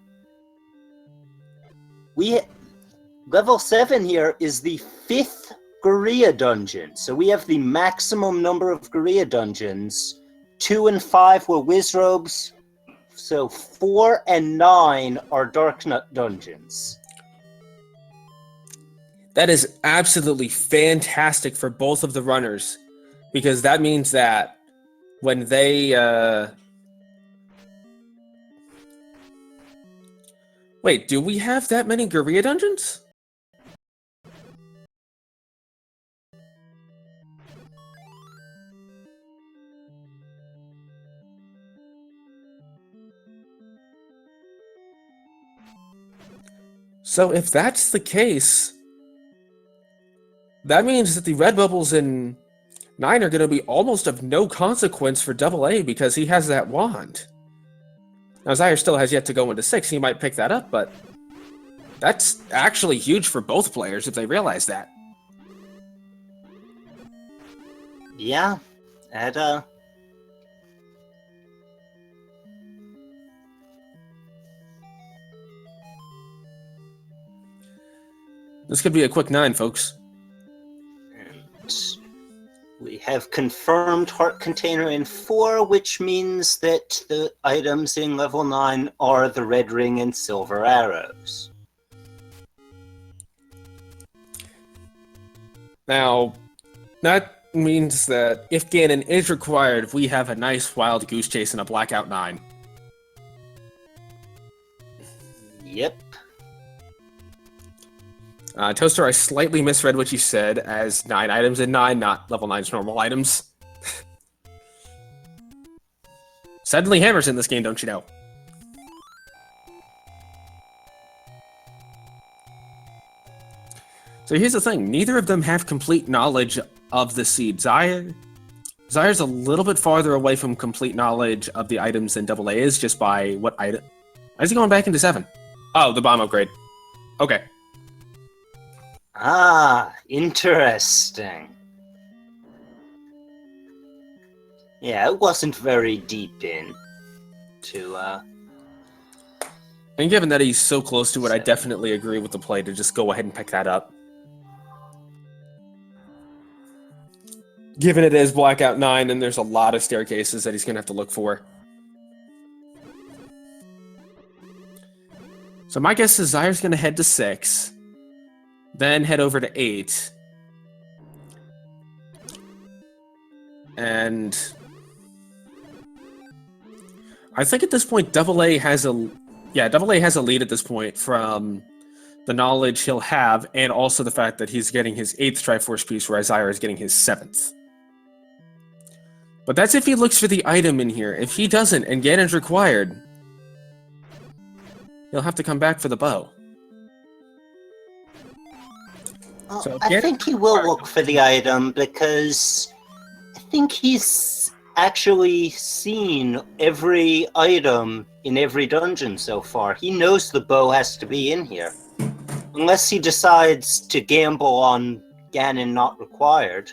level 7 here is the 5th Gorilla dungeon. So we have the maximum number of Gorilla dungeons. 2 and 5 were Wizrobes. So 4 and 9 are Darknut dungeons. That is absolutely fantastic for both of the runners, because that means that when they wait, do we have that many Gorilla dungeons? So if that's the case, that means that the red bubbles in 9 are going to be almost of no consequence for AA because he has that wand. Now, Zyre still has yet to go into 6. He might pick that up, but that's actually huge for both players if they realize that. Yeah, This could be a quick 9, folks. and we have confirmed Heart Container in 4, which means that the items in level 9 are the Red Ring and Silver Arrows. Now, that means that if Ganon is required, we have a nice wild goose chase and a Blackout 9. Yep. Toaster, I slightly misread what you said as 9 items in 9, not level 9's normal items. Suddenly hammers in this game, don't you know? So here's the thing, neither of them have complete knowledge of the seed. Zyre's a little bit farther away from complete knowledge of the items than AA is, just by what item. Why is he going back into 7? Oh, the bomb upgrade. Okay. Ah, interesting. Yeah, it wasn't very deep in to, And given that he's so close to it, I definitely agree with the play to just go ahead and pick that up. Given it is Blackout 9, and there's a lot of staircases that he's going to have to look for. So my guess is Zyre's going to head to 6, then head over to 8. And I think at this point, AA has a lead at this point from the knowledge he'll have, and also the fact that he's getting his 8th Triforce piece, whereas Zyre is getting his 7th. But that's if he looks for the item in here. If he doesn't, and Ganon's required, he'll have to come back for the bow. So I think he will look for the item because I think he's actually seen every item in every dungeon so far. He knows the bow has to be in here. Unless he decides to gamble on Ganon not required.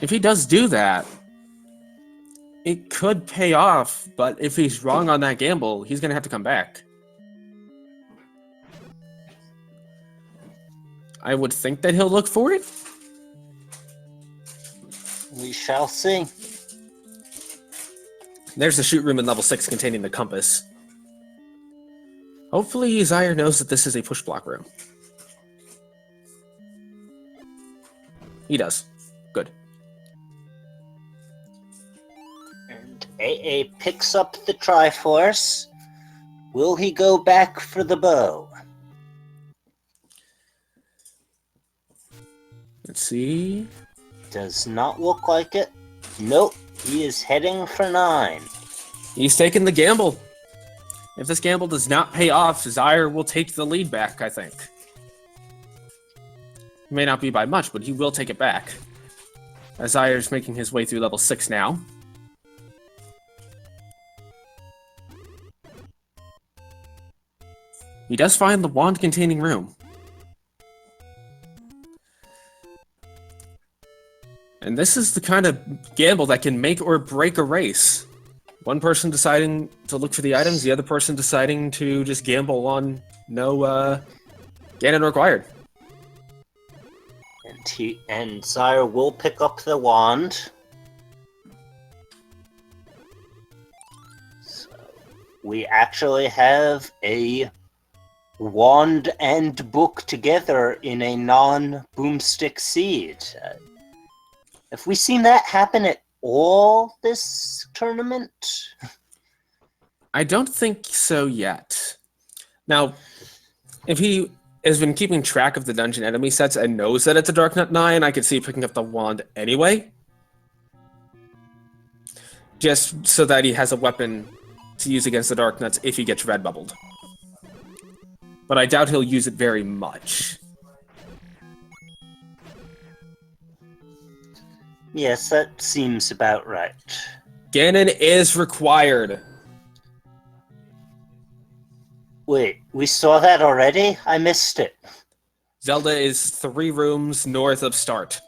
If he does do that, it could pay off, but if he's wrong on that gamble, he's going to have to come back. I would think that he'll look for it. We shall see. There's the shoot room in level 6 containing the compass. Hopefully Zyre knows that this is a push block room. He does. Good. And AA picks up the Triforce. Will he go back for the bow? Let's see. Does not look like it. Nope, he is heading for 9. He's taking the gamble. If this gamble does not pay off, Zyre will take the lead back, I think. It may not be by much, but he will take it back. As Zyre's making his way through level 6 now. He does find the wand-containing room. And this is the kind of gamble that can make or break a race. One person deciding to look for the items, the other person deciding to just gamble on No Ganon required. And Zyre will pick up the wand. So we actually have a wand and book together in a non-boomstick seed. Have we seen that happen at all this tournament? I don't think so yet. Now, if he has been keeping track of the dungeon enemy sets and knows that it's a Dark Nut 9, I could see picking up the wand anyway. Just so that he has a weapon to use against the Dark Nuts if he gets red bubbled. But I doubt he'll use it very much. Yes, that seems about right. Ganon is required. Wait, we saw that already? I missed it. Zelda is 3 rooms north of start.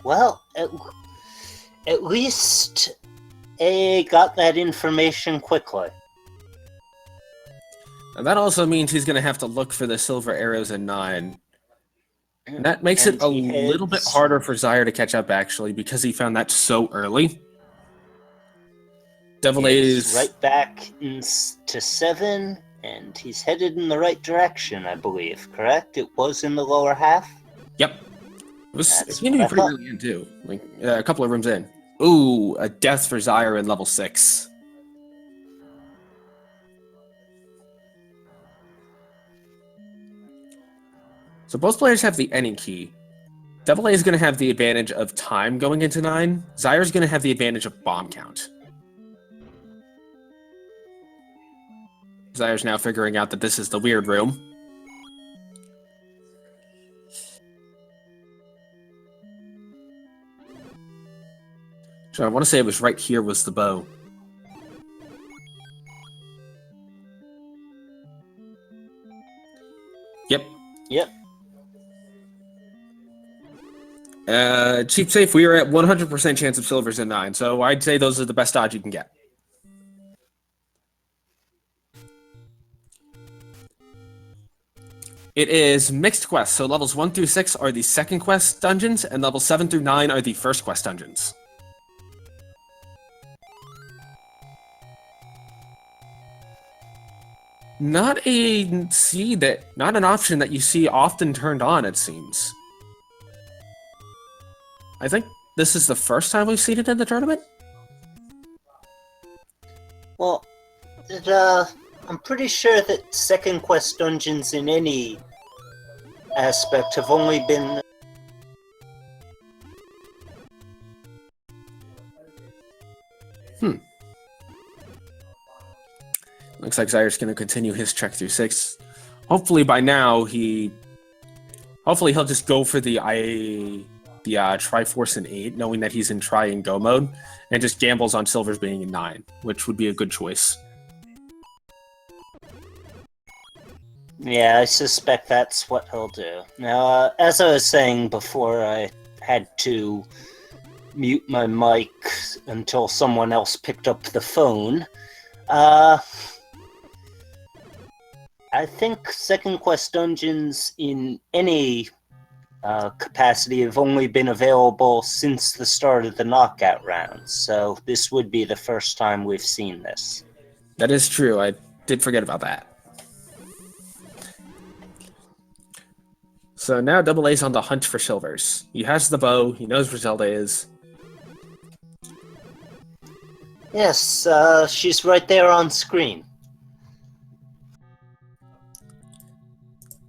Well, at least A got that information quickly. And that also means he's going to have to look for the silver arrows in 9. And that makes And it a he little bit heads- harder for Zyre to catch up, actually, because he found that so early. Devil He's is right back to 7, and he's headed in the right direction, I believe, correct? It was in the lower half? Yep. It was That's he knew what I pretty thought. early in, too. Like, a couple of rooms in. Ooh, a death for Zyre in level 6. So both players have the any key. Devil A is going to have the advantage of time going into 9. Zyre is going to have the advantage of bomb count. Zyre's now figuring out that this is the weird room. So I want to say it was right here was the bow. Yep. Yep. Cheap safe, we are at 100% chance of silvers in 9, so I'd say those are the best odds you can get. It is mixed quests, so levels 1 through 6 are the second quest dungeons, and levels 7 through 9 are the first quest dungeons. Not not an option that you see often turned on, it seems. I think this is the first time we've seen it in the tournament? Well, I'm pretty sure that second quest dungeons in any aspect have only been... Looks like Zyre's going to continue his trek through 6. Hopefully by now hopefully he'll just go for the Triforce in 8, knowing that he's in try and go mode, and just gambles on silvers being in 9, which would be a good choice. Yeah, I suspect that's what he'll do. Now, as I was saying before, I had to mute my mic until someone else picked up the phone. I think second quest dungeons in any capacity have only been available since the start of the knockout rounds, so this would be the first time we've seen this. That is true. I did forget about that. So now Double A's on the hunt for silvers. He has the bow. He knows where Zelda is. Yes, she's right there on screen.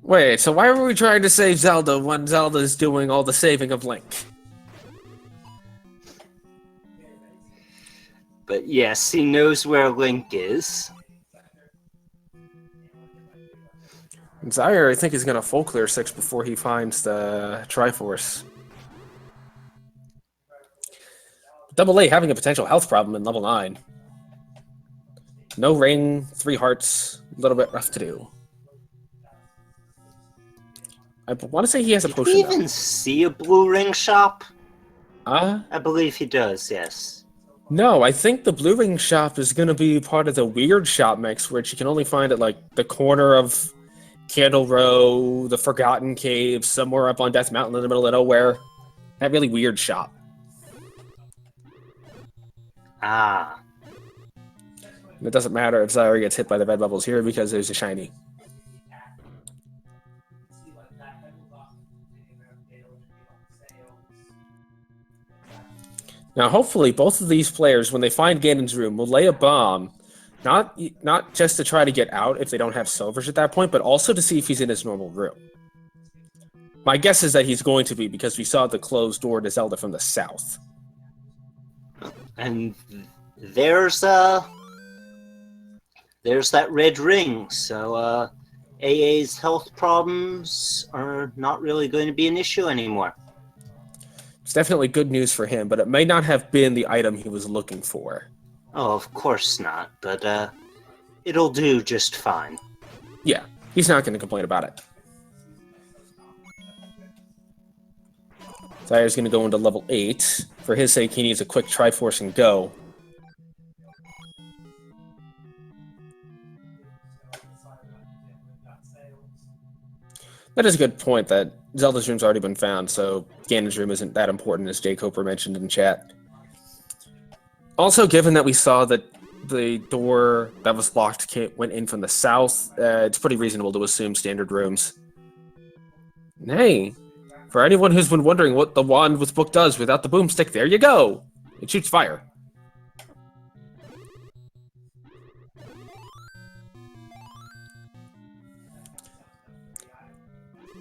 Wait, so why were we trying to save Zelda when Zelda's doing all the saving of Link? But yes, he knows where Link is. Zyre, I think, is going to full clear 6 before he finds the Triforce. Double A having a potential health problem in level 9. No ring, 3 hearts, a little bit rough to do. I want to say he has a Did potion, we though. even see a blue ring shop? Ah, I believe he does, yes. No, I think the Blue Ring shop is going to be part of the weird shop mix, which you can only find at like the corner of Candle Row, the Forgotten Cave, somewhere up on Death Mountain in the middle of nowhere. That really weird shop. Ah. It doesn't matter if Zyre gets hit by the red levels here because there's a shiny. Now, hopefully, both of these players, when they find Ganon's room, will lay a bomb, not just to try to get out if they don't have silvers at that point, but also to see if he's in his normal room. My guess is that he's going to be, because we saw the closed door to Zelda from the south. And there's that red ring, so AA's health problems are not really going to be an issue anymore. It's definitely good news for him, but it may not have been the item he was looking for. Oh, of course not, but it'll do just fine. Yeah, he's not going to complain about it. Zyre's going to go into level 8. For his sake, he needs a quick Triforce and go. That is a good point that Zelda's room's already been found, so Ganon's room isn't that important, as Jay Coper mentioned in chat. Also, given that we saw that the door that was locked went in from the south, it's pretty reasonable to assume standard rooms. Hey, for anyone who's been wondering what the wand with book does without the boomstick, there you go! It shoots fire.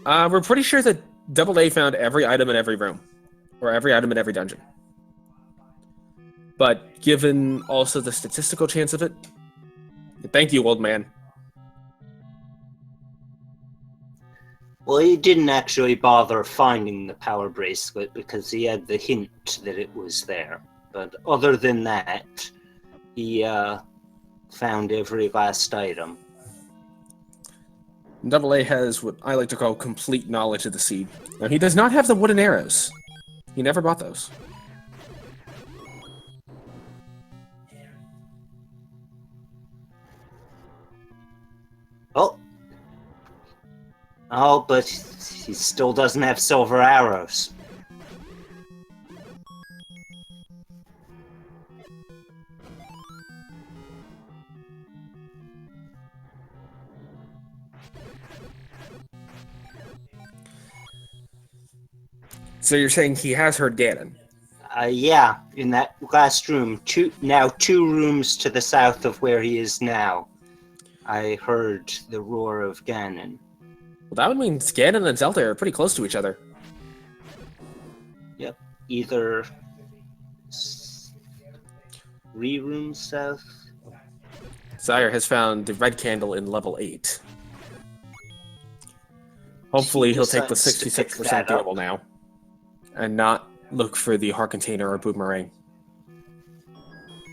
We're pretty sure that AA found every item in every room, or every item in every dungeon. But given also the statistical chance of it, thank you, old man. Well, he didn't actually bother finding the power bracelet because he had the hint that it was there. But other than that, he found every last item. AA has what I like to call complete knowledge of the seed. Now, he does not have the wooden arrows. He never bought those. Oh, but he still doesn't have silver arrows. So you're saying he has heard Ganon? Yeah, in that last room. Two rooms to the south of where he is now. I heard the roar of Ganon. Well, that would mean Ganon and Zelda are pretty close to each other. Yep, either 3 rooms south. Zyre has found the red candle in level 8. Hopefully he'll take the 66% gamble now, and not look for the heart container or boomerang.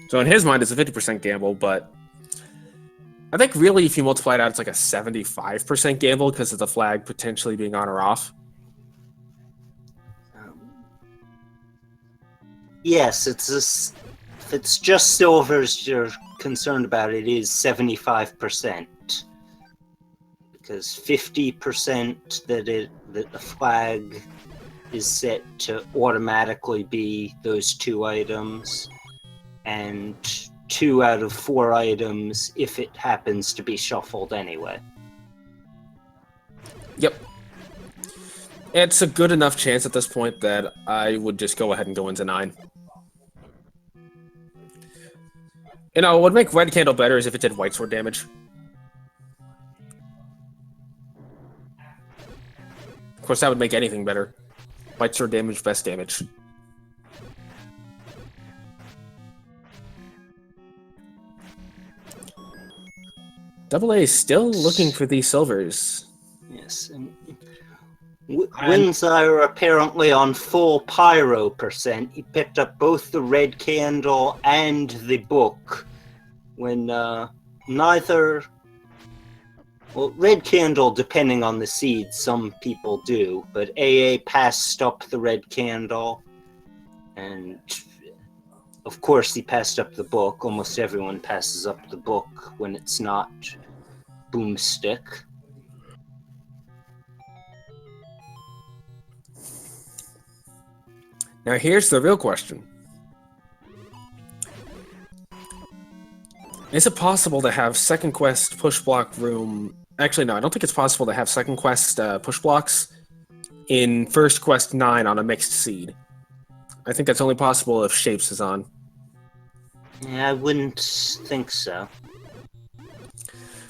So in his mind, it's a 50% gamble, but I think really if you multiply it out, it's like a 75% gamble because of the flag potentially being on or off. Yes, if it's just silvers you're concerned about, it is 75%. Because 50% that the flag is set to automatically be those 2 items, and 2 out of 4 items if it happens to be shuffled anyway. Yep. It's a good enough chance at this point that I would just go ahead and go into 9. You know, what would make red candle better is if it did white sword damage. Of course, that would make anything better. White sword damage, best damage. AA is still looking for these silvers. Yes, and WingedZyre apparently on full pyro %. He picked up both the red candle and the book when neither... Well, red candle, depending on the seed, some people do, but AA passed up the red candle and of course, he passed up the book. Almost everyone passes up the book when it's not Boomstick. Now here's the real question. Is it possible to have second quest push block room... Actually, no, I don't think it's possible to have second quest push blocks in first quest 9 on a mixed seed. I think that's only possible if Shapes is on. Yeah, I wouldn't think so.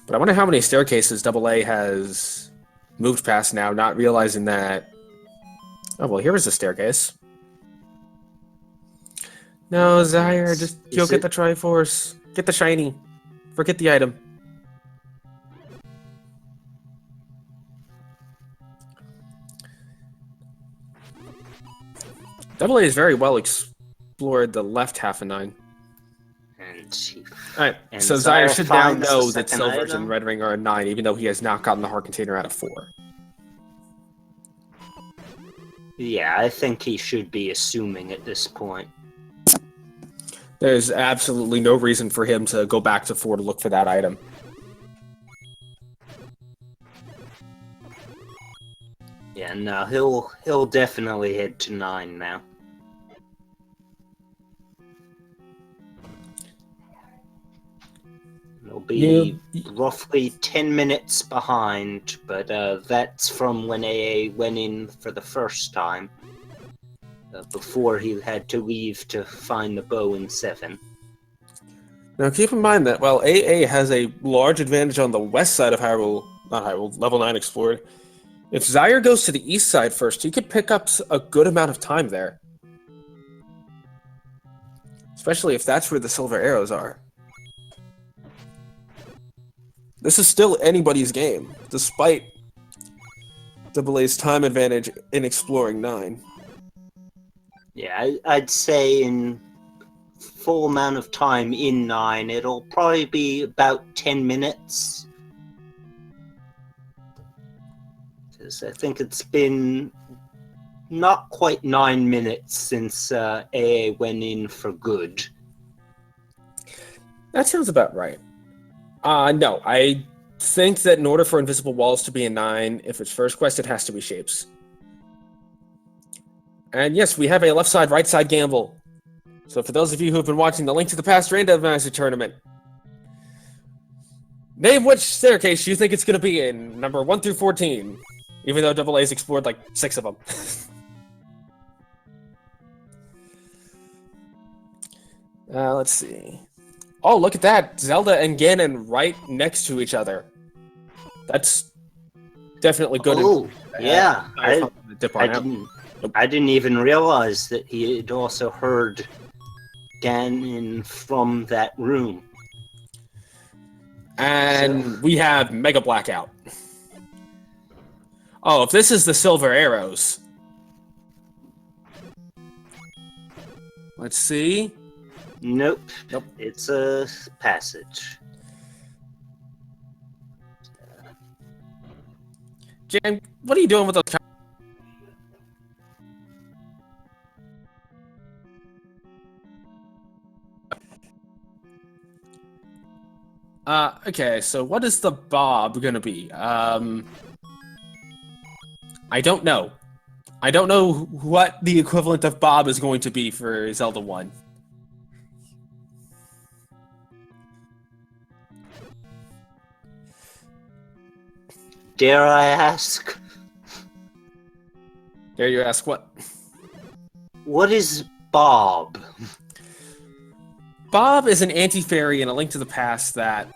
But I wonder how many staircases AA has moved past now, not realizing that... Oh, well, here is a staircase. No, Zyre, just go get the Triforce. Get the shiny. Forget the item. AA is very well explored the left half of 9. Alright, so Zyre should now know that Silvers and Red Ring are a 9, even though he has not gotten the Heart Container out of 4. Yeah, I think he should be assuming at this point. There's absolutely no reason for him to go back to 4 to look for that item. Yeah, no, he'll definitely head to 9 now. It'll be roughly 10 minutes behind, but that's from when AA went in for the first time. Before he had to leave to find the bow in 7. Now keep in mind that while AA has a large advantage on the west side of level 9 explored, if Zyre goes to the east side first, he could pick up a good amount of time there. Especially if that's where the silver arrows are. This is still anybody's game, despite AA's time advantage in exploring 9. Yeah, I'd say in full amount of time in 9, it'll probably be about 10 minutes. Because I think it's been not quite 9 minutes since AA went in for good. That sounds about right. No, I think that in order for Invisible Walls to be a 9, if it's first quest, it has to be Shapes. And yes, we have a left side, right side gamble. So for those of you who have been watching the Link to the Past Randomizer tournament, name which staircase you think it's going to be in, number 1 through 14, even though AA's explored like 6 of them. Let's see. Oh, look at that! Zelda and Ganon right next to each other. That's definitely good. Oh, yeah. I Nope. I didn't even realize that he had also heard Ganon from that room. And we have Mega Blackout. Oh, if this is the silver arrows. Let's see. Nope. Nope. It's a passage. Jam, what are you doing with those? Okay, so what is the Bob gonna be? I don't know. I don't know what the equivalent of Bob is going to be for Zelda 1. Dare I ask? Dare you ask what? What is Bob? Bob is an anti-fairy in A Link to the Past that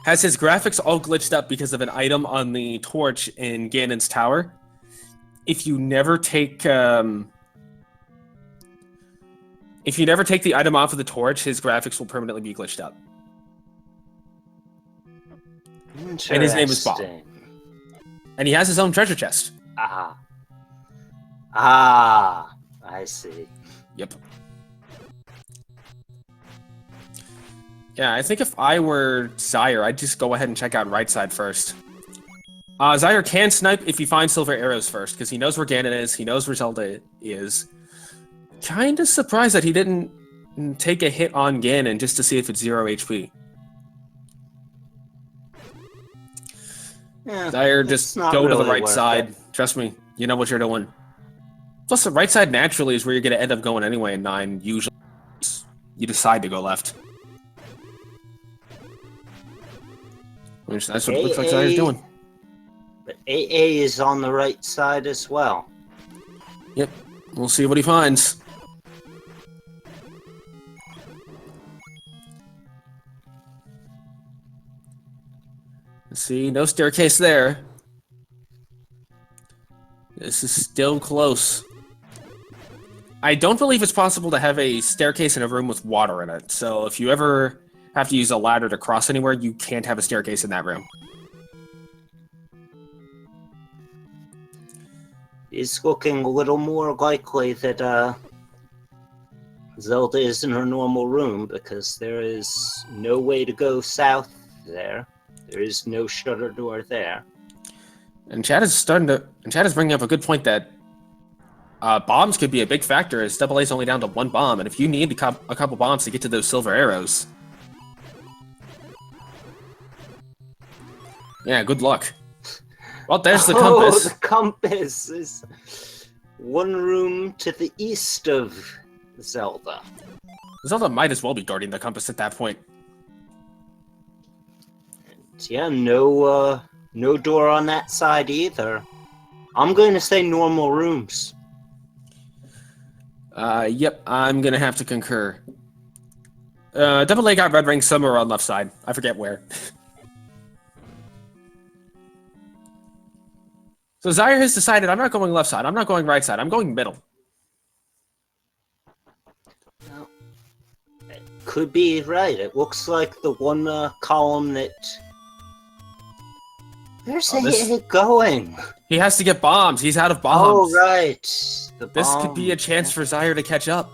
has his graphics all glitched up because of an item on the torch in Ganon's tower. If you never take the item off of the torch, his graphics will permanently be glitched up. And his name is Bob. And he has his own treasure chest. Ah, I see. Yep. Yeah, I think if I were Zyre, I'd just go ahead and check out right side first. Zyre can snipe if he finds silver arrows first, because he knows where Ganon is, he knows where Zelda is. Kinda surprised that he didn't take a hit on Ganon just to see if it's 0 HP. Yeah, Zyre, it's just not go to the really right worth side. it. Trust me, you know what you're doing. Plus, the right side naturally is where you're going to end up going anyway in 9, usually. You decide to go left. Which that's what it looks like Zyre's doing. But AA is on the right side as well. Yep, we'll see what he finds. Let's see, no staircase there. This is still close. I don't believe it's possible to have a staircase in a room with water in it, so if you ever have to use a ladder to cross anywhere, you can't have a staircase in that room. It's looking a little more likely that Zelda is in her normal room because there is no way to go south there. There is no shutter door there. And Chad is bringing up a good point that bombs could be a big factor, as Double A's only down to 1 bomb, and if you need a couple bombs to get to those silver arrows... Yeah, good luck. Well, there's the compass. Oh, the compass is one room to the east of Zelda. Zelda might as well be guarding the compass at that point. Yeah, no door on that side either. I'm going to say normal rooms. Yep, I'm gonna have to concur. Double A got red ring somewhere on left side. I forget where. So Zyre has decided, I'm not going left side, I'm not going right side, I'm going middle. Well, it could be right. It looks like the one column that... Where's it going? He has to get bombs, he's out of bombs. Oh, right. This could be a chance for Zyre to catch up.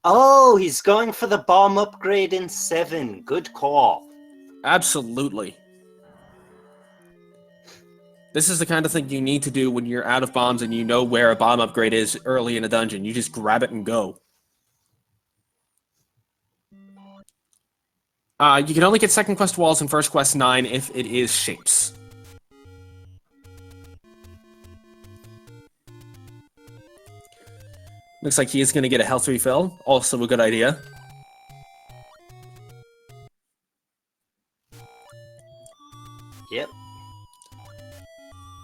Oh, he's going for the bomb upgrade in 7. Good call. Absolutely. This is the kind of thing you need to do when you're out of bombs and you know where a bomb upgrade is early in a dungeon. You just grab it and go. You can only get second quest walls in first quest 9 if it is shapes. Looks like he is going to get a health refill. Also a good idea. Yep.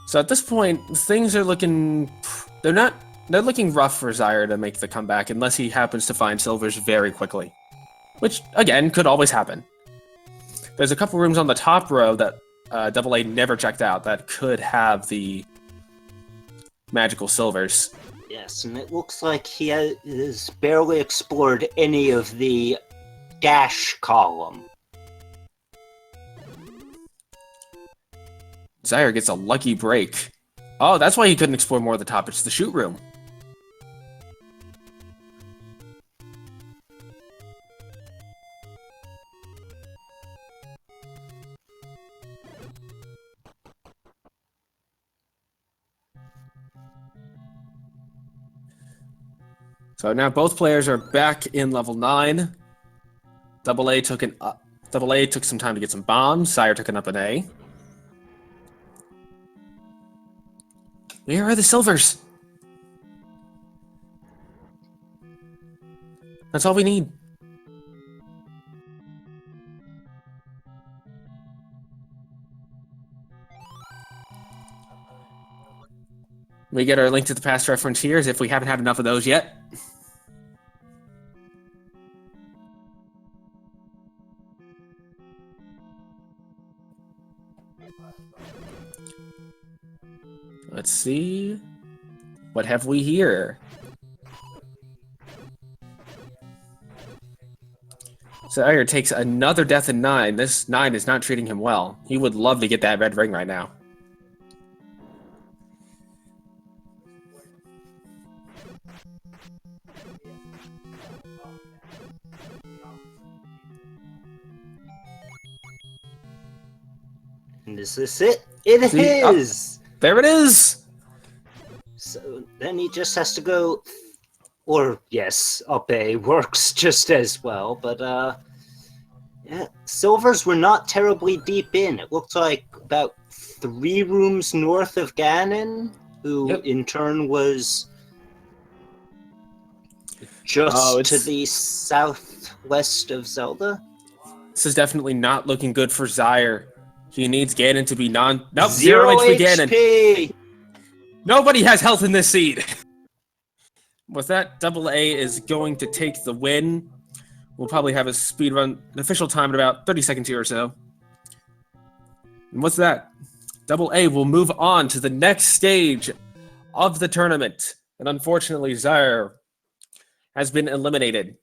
So at this point, things are looking... They're looking rough for Zyre to make the comeback unless he happens to find silvers very quickly. Which, again, could always happen. There's a couple rooms on the top row that Double A never checked out that could have the magical silvers. Yes, and it looks like he has barely explored any of the dash column. Zyre gets a lucky break. Oh, that's why he couldn't explore more of the top. It's the shoot room. So now both players are back in level 9. Double A took some time to get some bombs. Zyre took an up an A. Where are the silvers? That's all we need. We get our link to the past reference here, as if we haven't had enough of those yet. Let's see. What have we here? Zyre takes another death in 9. This 9 is not treating him well. He would love to get that red ring right now. And is this it? It is! There it is! So then he just has to go Or, yes, up A works just as well, but, yeah, silvers were not terribly deep in. It looked like about 3 rooms north of Ganon, who in turn was just to the southwest of Zelda. This is definitely not looking good for Zyre. He needs Ganon to be Nope, 0 HP HP! Ganon. Nobody has health in this seed. With that, Double A is going to take the win. We'll probably have a speedrun, an official time at about 30 seconds here or so. And what's that? Double A will move on to the next stage of the tournament. And unfortunately, Zyre has been eliminated.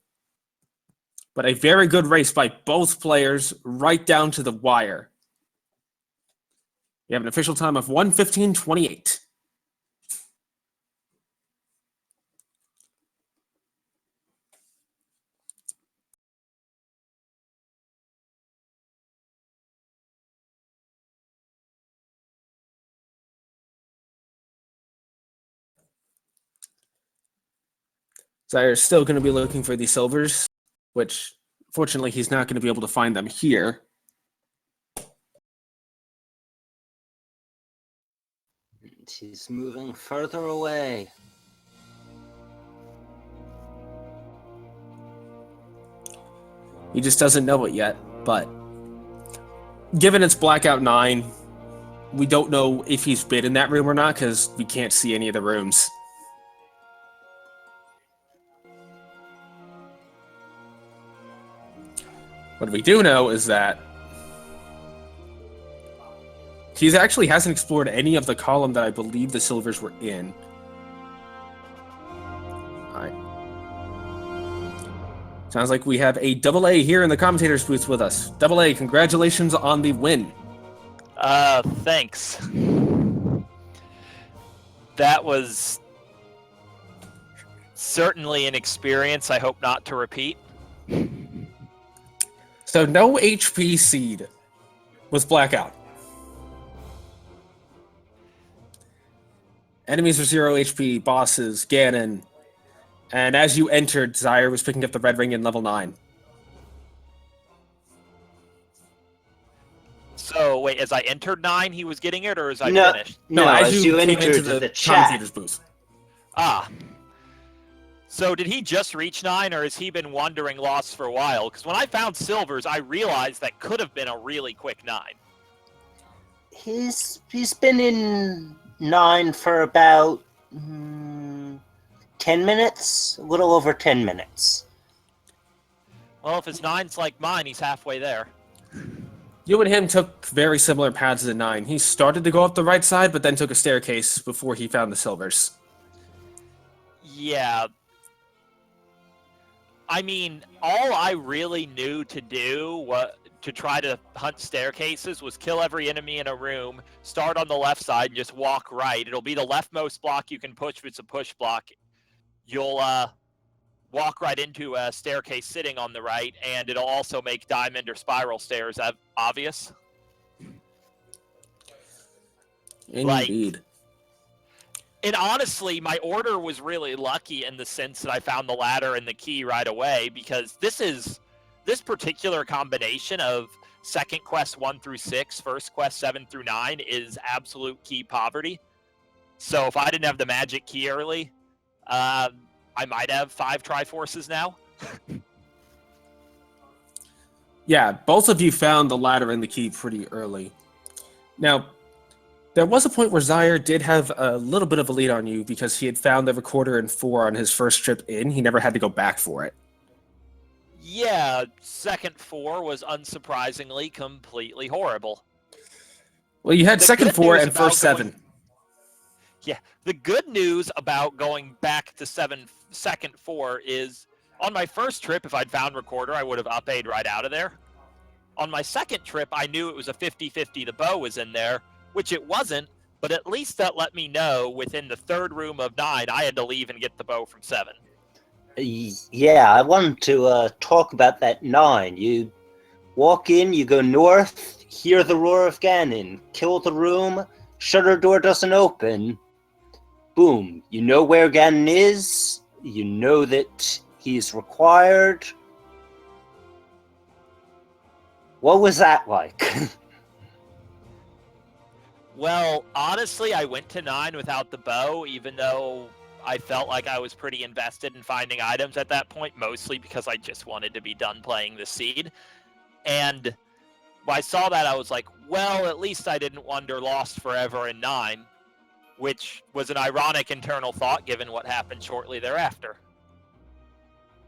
But a very good race by both players right down to the wire. You have an official time of 1:15:28. Zyre is still going to be looking for the silvers, which fortunately he's not going to be able to find them here. He's moving further away. He just doesn't know it yet, but given it's Blackout 9, we don't know if he's been in that room or not because we can't see any of the rooms. What we do know is that he actually hasn't explored any of the column that I believe the silvers were in. Alright. Sounds like we have a Double A here in the commentator's booth with us. Double A, congratulations on the win. Thanks. That was certainly an experience I hope not to repeat. So no HP seed was Blackout. Enemies are 0 HP, bosses, Ganon. And as you entered, Zyre was picking up the red ring in level 9. So, wait, as I entered 9, he was getting it, or as I finished? No, as you came entered into the commentator's chat. booth. Ah. So did he just reach 9, or has he been wandering lost for a while? Because when I found silvers, I realized that could have been a really quick 9. He's been in 9 for about 10 minutes, a little over 10 minutes. Well, if his 9's like mine, he's halfway there. You and him took very similar paths at 9. He started to go up the right side, but then took a staircase before he found the silvers. Yeah. I mean, all I really knew to do to try to hunt staircases was kill every enemy in a room, start on the left side, and just walk right. It'll be the leftmost block you can push if it's a push block. You'll walk right into a staircase sitting on the right, and it'll also make diamond or spiral stairs obvious. Indeed. And honestly, my order was really lucky in the sense that I found the ladder and the key right away, because this particular combination of second quest 1 through 6, first quest 7 through 9 is absolute key poverty. So if I didn't have the magic key early, I might have 5 Triforces now. Yeah, both of you found the ladder and the key pretty early. Now, there was a point where Zyre did have a little bit of a lead on you because he had found the recorder in 4 on his first trip in. He never had to go back for it. Yeah, second 4 was unsurprisingly completely horrible. Well, you had second 4 and first 7. Yeah, the good news about going back to second 4 is on my first trip, if I'd found recorder, I would have up-A'd right out of there. On my second trip, I knew it was a 50-50 the bow was in there, which it wasn't, but at least that let me know within the third room of 9, I had to leave and get the bow from 7. Yeah, I wanted to talk about that 9. You walk in, you go north, hear the roar of Ganon, kill the room, shutter door doesn't open. Boom, you know where Ganon is, You know that he's required. What was that like? Well, honestly, I went to 9 without the bow, even though I felt like I was pretty invested in finding items at that point, mostly because I just wanted to be done playing the seed. And when I saw that, I was like, well, at least I didn't wander lost forever in 9, which was an ironic internal thought given what happened shortly thereafter.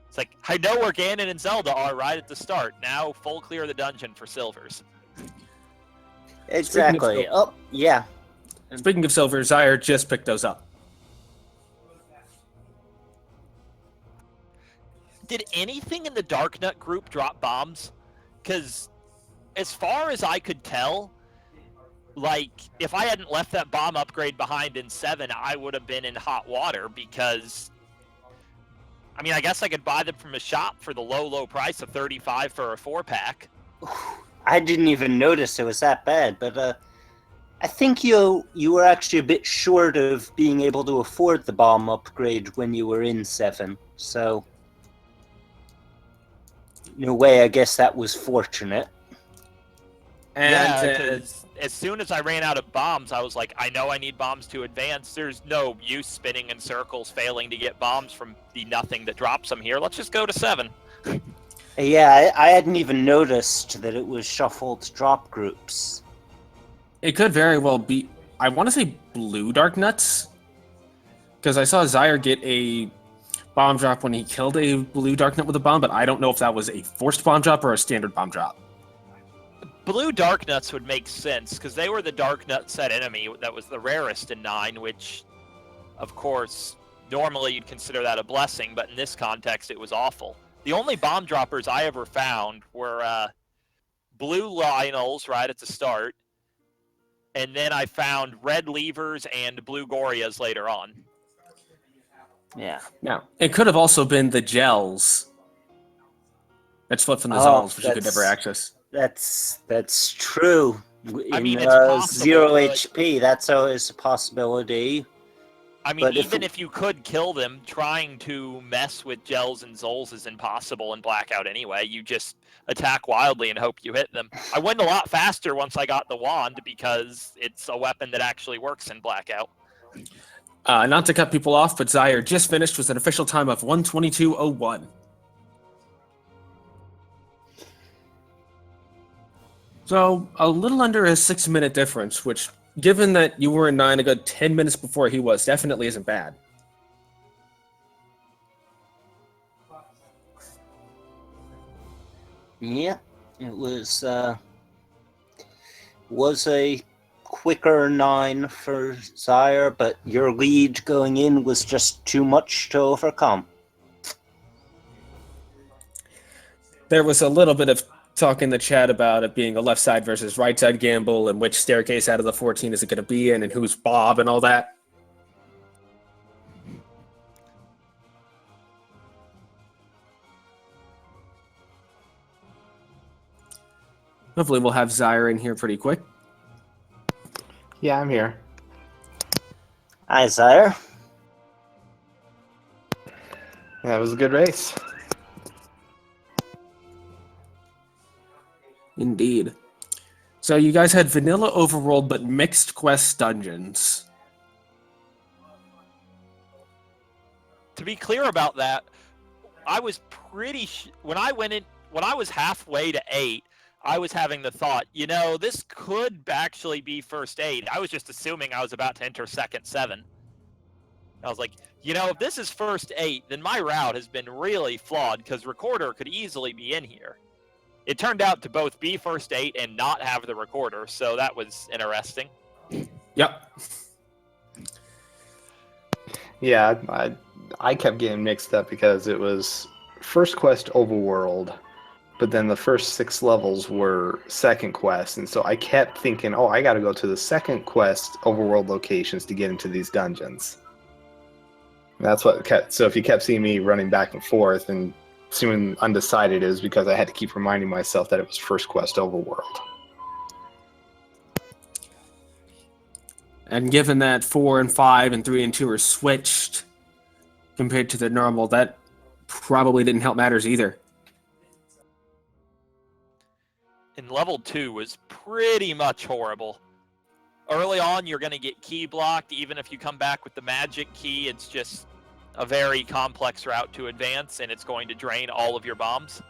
It's like, I know where Ganon and Zelda are right at the start. Now, full clear of the dungeon for silvers. Exactly. Oh, yeah. Speaking of silver, Zyre just picked those up. Did anything in the Darknut group drop bombs? Because as far as I could tell, like, if I hadn't left that bomb upgrade behind in 7, I would have been in hot water because, I mean, I guess I could buy them from a shop for the low price of 35 for a 4-pack. I didn't even notice it was that bad, but I think you were actually a bit short of being able to afford the bomb upgrade when you were in 7, so in a way, I guess that was fortunate. And because as soon as I ran out of bombs, I was like, I know I need bombs to advance. There's no use spinning in circles, failing to get bombs from the nothing that drops them here. Let's just go to 7. Yeah, I hadn't even noticed that it was shuffled drop groups. it could very well be, I want to say blue dark nuts, because I saw Zyre get a bomb drop when he killed a blue dark nut with a bomb, but I don't know if that was a forced bomb drop or a standard bomb drop. Blue Darknuts would make sense, because they were the Darknut set enemy that was the rarest in 9, which, of course, normally you'd consider that a blessing, but in this context, it was awful. The only bomb droppers I ever found were blue Lionels right at the start, and then I found red Levers and blue Gorias later on. Yeah. Now, it could have also been the gels that flipped from the zones, which you could never access. That's true. I mean, In, it's possible, 0 but- HP, that's always a possibility. I mean, But even if you could kill them, trying to mess with gels and Zols is impossible in Blackout anyway. You just attack wildly and hope you hit them. I went a lot faster once I got the wand because it's a weapon that actually works in Blackout. Not to cut people off, but Zyre just finished with an official time of 1:22:01. So, a little under a 6-minute difference, which, given that you were in 9 a good 10 minutes before he was, definitely isn't bad. Yeah, it was a quicker 9 for Zyre, but your lead going in was just too much to overcome. There was a little bit of talk in the chat about it being a left side versus right side gamble and which staircase out of the 14 is it going to be in and who's Bob and all that. Hopefully we'll have Zyre in here pretty quick. Yeah, I'm here. Hi, Zyre. That was a good race. Indeed. So you guys had vanilla overworld but mixed quest dungeons. To be clear about that, I was pretty when I was halfway to 8, I was having the thought, you know, this could actually be first 8. I was just assuming I was about to enter second 7. I was like, you know, if this is first 8, then my route has been really flawed because Recorder could easily be in here. It turned out to both be first 8 and not have the Recorder, so that was interesting. Yep. Yeah, I kept getting mixed up because it was first quest overworld, but then the first 6 levels were second quest, and so I kept thinking, oh, I got to go to the second quest overworld locations to get into these dungeons. And that's what kept. So if you kept seeing me running back and forth and seeming undecided, is because I had to keep reminding myself that it was first quest overworld. And given that 4 and 5 and 3 and 2 are switched, compared to the normal, that probably didn't help matters either. And level 2 was pretty much horrible. Early on, you're going to get key blocked. Even if you come back with the magic key, it's just a very complex route to advance, and it's going to drain all of your bombs.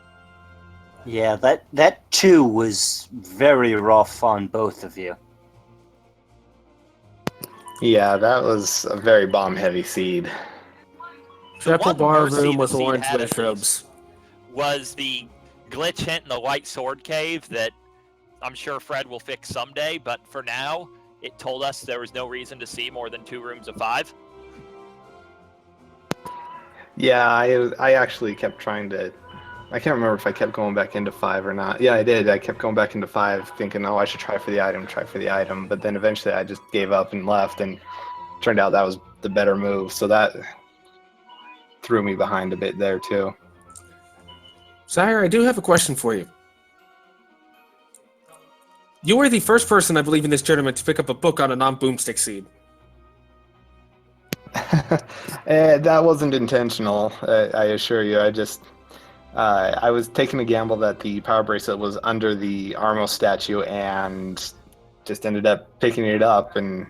Yeah, that 2 was very rough on both of you. Yeah, that was a very bomb-heavy seed. Triple one bar mercy room the with seed orange had at mushrooms. Was the glitch hint in the White Sword Cave that I'm sure Fred will fix someday, but for now, it told us there was no reason to see more than 2 rooms of 5. Yeah, I actually kept trying to... I can't remember if I kept going back into 5 or not. Yeah, I did. I kept going back into 5 thinking, oh, I should try for the item. But then eventually I just gave up and left, and turned out that was the better move. So that threw me behind a bit there, too. Zyre, I do have a question for you. You were the first person, I believe, in this tournament to pick up a book on a non-boomstick seed. That wasn't intentional, I assure you. I was taking a gamble that the power bracelet was under the Armo statue and just ended up picking it up, and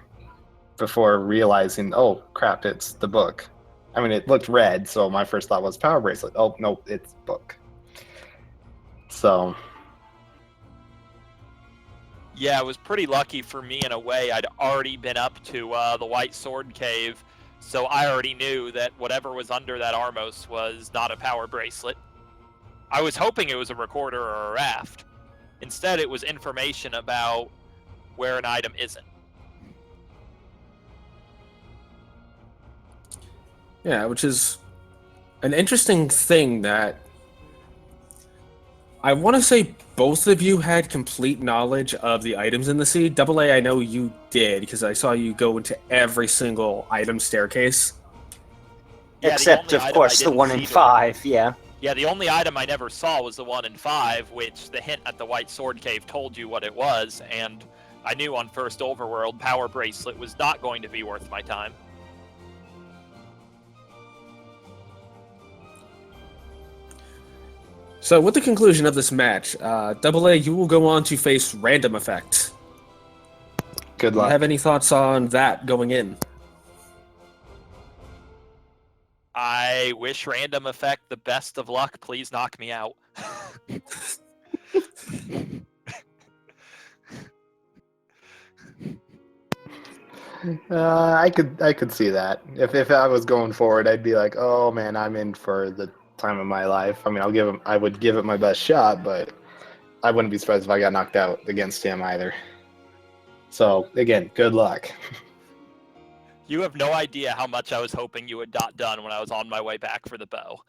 before realizing, oh crap, it's the book. I mean, it looked red, so my first thought was power bracelet. Oh, no, it's book. So... Yeah, it was pretty lucky for me in a way. I'd already been up to the White Sword Cave, so I already knew that whatever was under that Armos was not a power bracelet. I was hoping it was a recorder or a raft. Instead, it was information about where an item isn't. Yeah, which is an interesting thing that I want to say both of you had complete knowledge of the items in the seed. Double A, I know you did, because I saw you go into every single item staircase. Yeah, Except, of course, the 1 in 5, yeah. Yeah, the only item I never saw was the 1 in 5, which the hint at the White Sword Cave told you what it was, and I knew on first overworld Power Bracelet was not going to be worth my time. So, with the conclusion of this match, Double A, you will go on to face Random Effect. Good Do you luck. have any thoughts on that going in? I wish Random Effect the best of luck. Please knock me out. I could see that. If I was going forward, I'd be like, oh man, I'm in for the time of my life. I mean, I would give it my best shot, but I wouldn't be surprised if I got knocked out against him either. So again, good luck. You have no idea how much I was hoping you had got done when I was on my way back for the bow.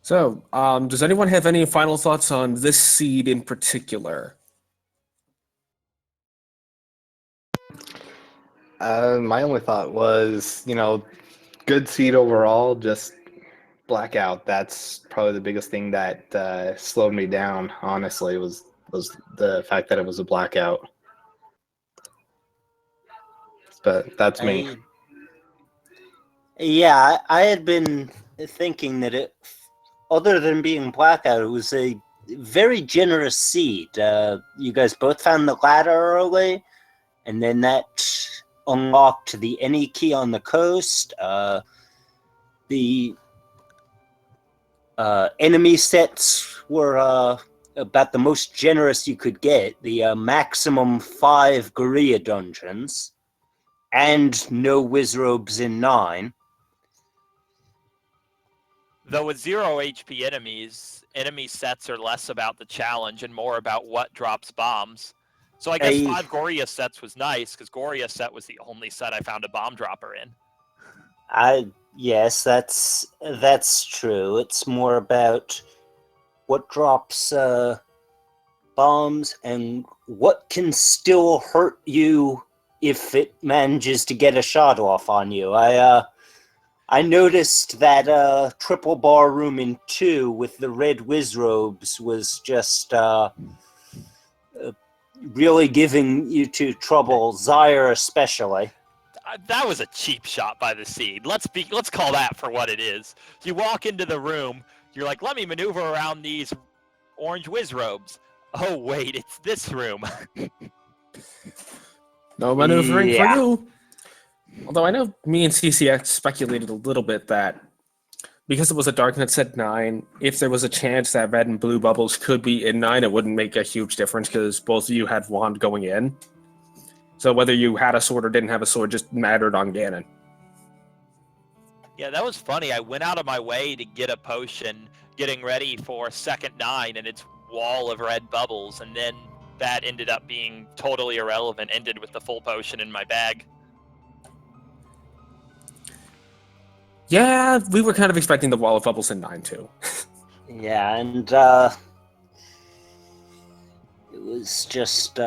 So, does anyone have any final thoughts on this seed in particular? My only thought was, good seed overall, just blackout. That's probably the biggest thing that slowed me down, honestly, was the fact that it was a blackout. But that's me. Yeah, I had been thinking that other than being blackout, it was a very generous seed. You guys both found the ladder early, and then that unlocked the any key on the coast. The enemy sets were about the most generous you could get. The maximum 5 Gorilla dungeons, and no Wizrobes in 9. Though with 0 HP enemies, enemy sets are less about the challenge and more about what drops bombs. So I guess 5 Goria sets was nice, because Goria set was the only set I found a bomb dropper in. Yes, that's true. It's more about what drops bombs and what can still hurt you if it manages to get a shot off on you. I I noticed that triple bar room in 2 with the red whiz robes was just really giving you two trouble, Zyre especially. That was a cheap shot by the seed. Let's call that for what it is. You walk into the room, you're like, let me maneuver around these orange whiz robes. Oh wait, it's this room. No maneuvering for Yeah. you. Although I know me and CCX speculated a little bit that because it was a Darknet set 9, if there was a chance that red and blue bubbles could be in 9, it wouldn't make a huge difference because both of you had wand going in. So whether you had a sword or didn't have a sword just mattered on Ganon. Yeah, that was funny. I went out of my way to get a potion, getting ready for second 9 and its wall of red bubbles, and then that ended up being totally irrelevant, ended with the full potion in my bag. Yeah, we were kind of expecting the wall of bubbles in 9 too. Yeah, and it was just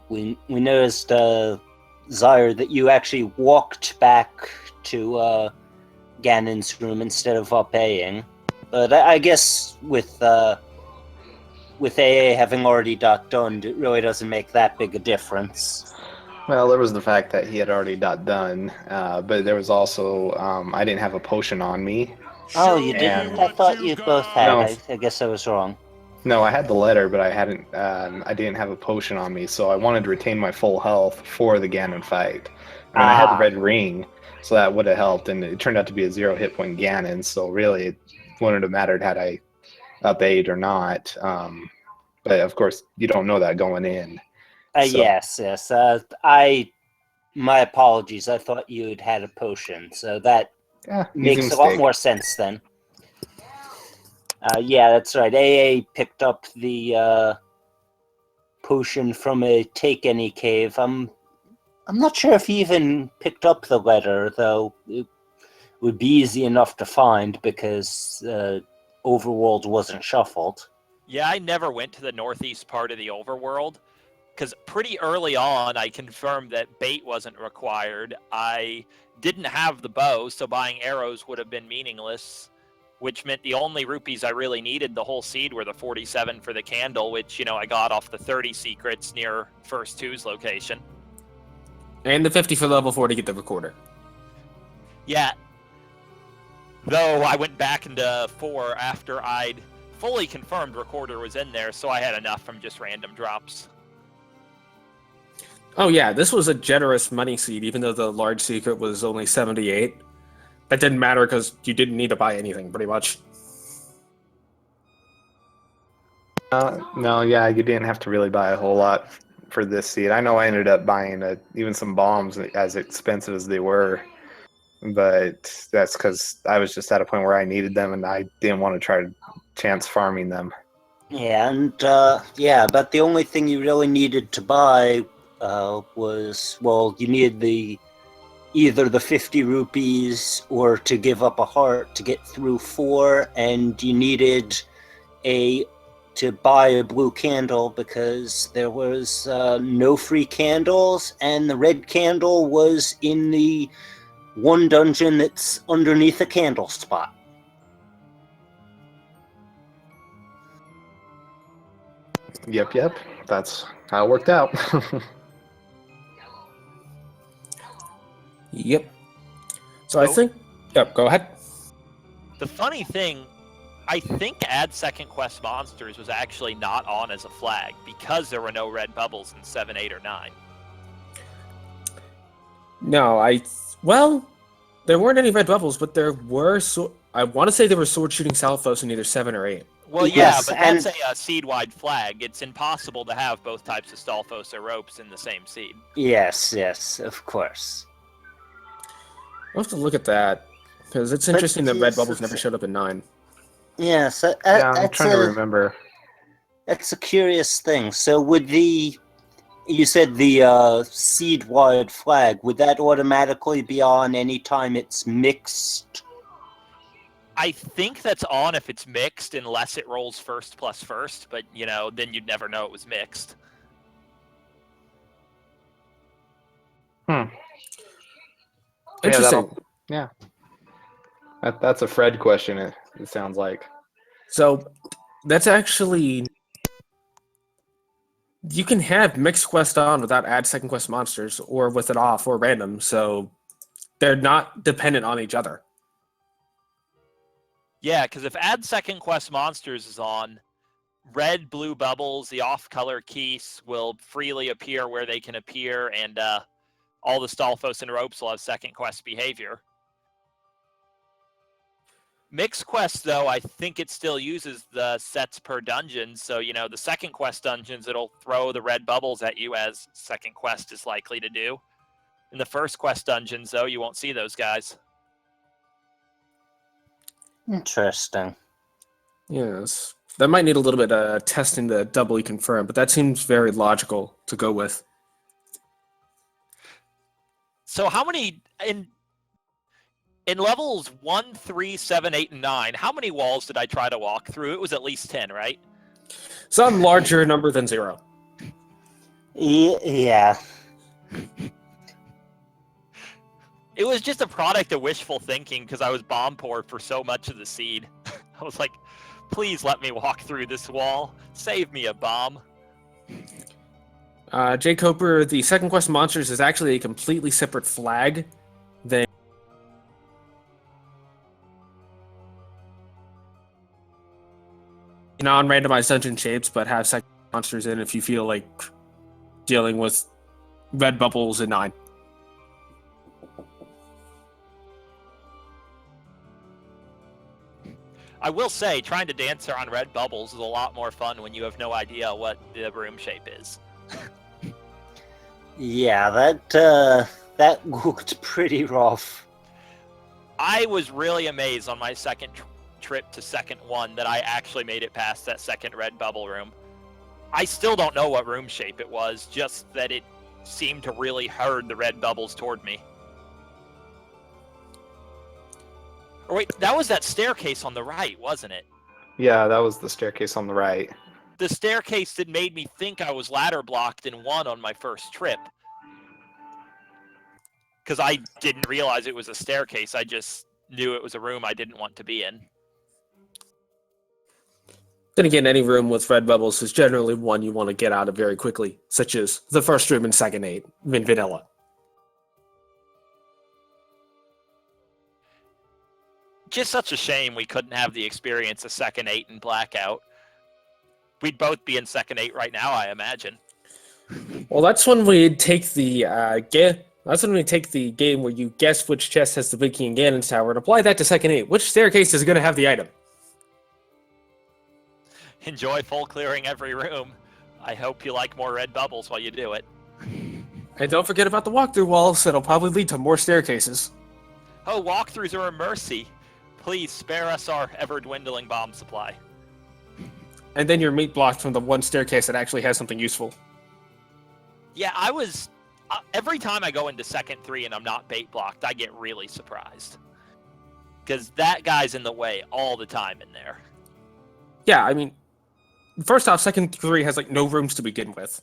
we noticed Zyre that you actually walked back to Ganon's room instead of up A-ing. But I guess with AA having already done, it really doesn't make that big a difference. Well, there was the fact that he had already done, but there was also I didn't have a potion on me. Oh, you didn't? I thought you both had. No. I guess I was wrong. No, I had the letter, but I hadn't. I didn't have a potion on me, so I wanted to retain my full health for the Ganon fight. I mean, I had the red ring, so that would have helped, and it turned out to be a 0 hit point Ganon. So really, it wouldn't have mattered had I up 8 or not. But of course, you don't know that going in. So- Yes. My apologies. I thought you had a potion, so that Yeah, makes a lot more sense then. Yeah, that's right. AA picked up the potion from a Take Any cave. I'm not sure if he even picked up the letter, though. It would be easy enough to find because Overworld wasn't shuffled. Yeah, I never went to the northeast part of the overworld, because pretty early on I confirmed that bait wasn't required. I didn't have the bow, so buying arrows would have been meaningless, which meant the only rupees I really needed the whole seed were the 47 for the candle, which, I got off the 30 secrets near First 2's location. And the 50 for level 4 to get the recorder. Yeah. Though I went back into 4 after I'd fully confirmed recorder was in there, so I had enough from just random drops. Oh yeah, this was a generous money seed, even though the large secret was only 78. That didn't matter because you didn't need to buy anything, pretty much. No, yeah, you didn't have to really buy a whole lot for this seed. I know I ended up buying even some bombs, as expensive as they were, but that's because I was just at a point where I needed them and I didn't want to try to chance farming them. Yeah, and but the only thing you really needed to buy was, well, you needed either the 50 rupees or to give up a heart to get through 4, and you needed to buy a blue candle because there was no free candles, and the red candle was in the one dungeon that's underneath a candle spot. Yep, that's how it worked out. Yep. So I think... Yep, go ahead. The funny thing, I think Add Second Quest Monsters was actually not on as a flag because there were no red bubbles in 7, 8, or 9. No, well, there weren't any red bubbles, but there were... I want to say there were sword shooting Salphos in either 7 or 8. Well, yeah, Yes, but that's a seed-wide flag. It's impossible to have both types of Stalfos or ropes in the same seed. Yes, of course. I'll have to look at that, because it's interesting that red bubbles never showed up in 9. Yes, Yeah, I'm trying to remember. That's a curious thing. So you said the seed-wide flag, would that automatically be on any time it's mixed? I think that's on if it's mixed, unless it rolls first plus first, but, then you'd never know it was mixed. Interesting. Yeah. That's a Fred question, it sounds like. So that's actually, you can have mixed quest on without add second quest monsters, or with it off, or random. So they're not dependent on each other. Yeah, because if add second quest monsters is on, red, blue bubbles, the off-color keys will freely appear where they can appear, and all the Stalfos and ropes will have second quest behavior. Mixed quest, though, I think it still uses the sets per dungeon. So, the second quest dungeons, it'll throw the red bubbles at you as second quest is likely to do. In the first quest dungeons, though, you won't see those guys. Interesting. Yes. That might need a little bit of testing to doubly confirm, but that seems very logical to go with. So how many, in levels 1, 3, 7, 8, and 9, how many walls did I try to walk through? It was at least 10, right? Some larger number than 0. Yeah. It was just a product of wishful thinking because I was bomb poor for so much of the seed. I was like, please let me walk through this wall. Save me a bomb. Jay Coper, the second quest monsters is actually a completely separate flag than non-randomized dungeon shapes, but have second monsters in if you feel like dealing with red bubbles in 9. I will say, trying to dance around red bubbles is a lot more fun when you have no idea what the room shape is. Yeah, that looked pretty rough. I was really amazed on my second trip to second one that I actually made it past that second red bubble room. I still don't know what room shape it was, just that it seemed to really herd the red bubbles toward me. Or wait, that was that staircase on the right, wasn't it? Yeah, that was the staircase on the right. The staircase that made me think I was ladder blocked in 1 on my first trip. Because I didn't realize it was a staircase, I just knew it was a room I didn't want to be in. Then again, any room with red bubbles is generally one you want to get out of very quickly, such as the first room in Second 8, in Vanilla. Just such a shame we couldn't have the experience of Second 8 and Blackout. We'd both be in Second 8 right now, I imagine. Well, that's when we take the that's when we take the game where you guess which chest has the Big King Ganon's Tower and apply that to Second 8. Which staircase is going to have the item? Enjoy full clearing every room. I hope you like more red bubbles while you do it. And don't forget about the walkthrough walls, that'll probably lead to more staircases. Oh, walkthroughs are a mercy. Please spare us our ever-dwindling bomb supply. And then you're meat blocked from the one staircase that actually has something useful. Yeah, I was... every time I go into Second 3 and I'm not bait blocked, I get really surprised. Because that guy's in the way all the time in there. Yeah, I mean, first off, Second 3 has like no rooms to begin with.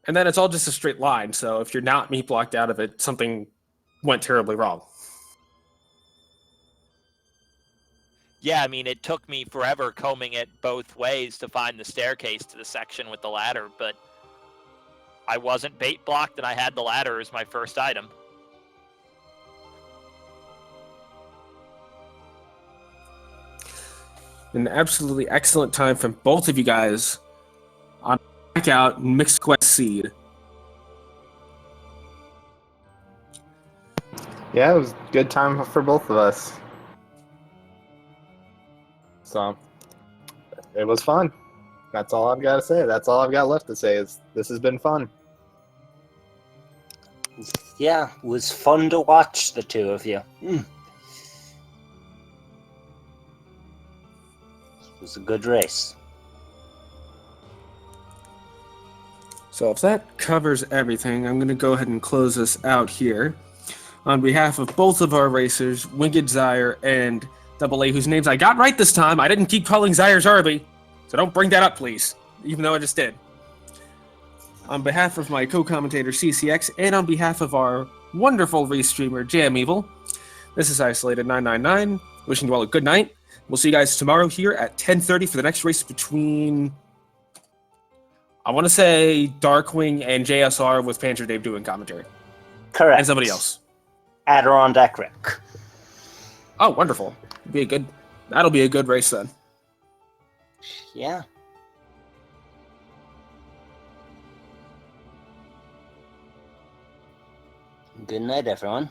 And then it's all just a straight line, so if you're not meat blocked out of it, something went terribly wrong. Yeah, I mean, it took me forever combing it both ways to find the staircase to the section with the ladder, but I wasn't bait blocked and I had the ladder as my first item. An absolutely excellent time from both of you guys on Blackout Mixed Quest Seed. Yeah, it was a good time for both of us. So, it was fun. That's all I've got to say. That's all I've got left to say is this has been fun. Yeah, it was fun to watch the two of you. It was a good race. So if that covers everything, I'm going to go ahead and close this out here. On behalf of both of our racers, WingedZyre and Double A, whose names I got right this time. I didn't keep calling Zyre Zarby, so don't bring that up, please, even though I just did. On behalf of my co-commentator CCX, and on behalf of our wonderful restreamer, JamEvil. This is Isolated999, wishing you all a good night. We'll see you guys tomorrow here at 10:30 for the next race between, I want to say, Darkwing and JSR with Panzer Dave doing commentary. Correct. And somebody else. Adirondack Rick. Oh, wonderful. That'll be a good race then. Yeah. Good night, everyone.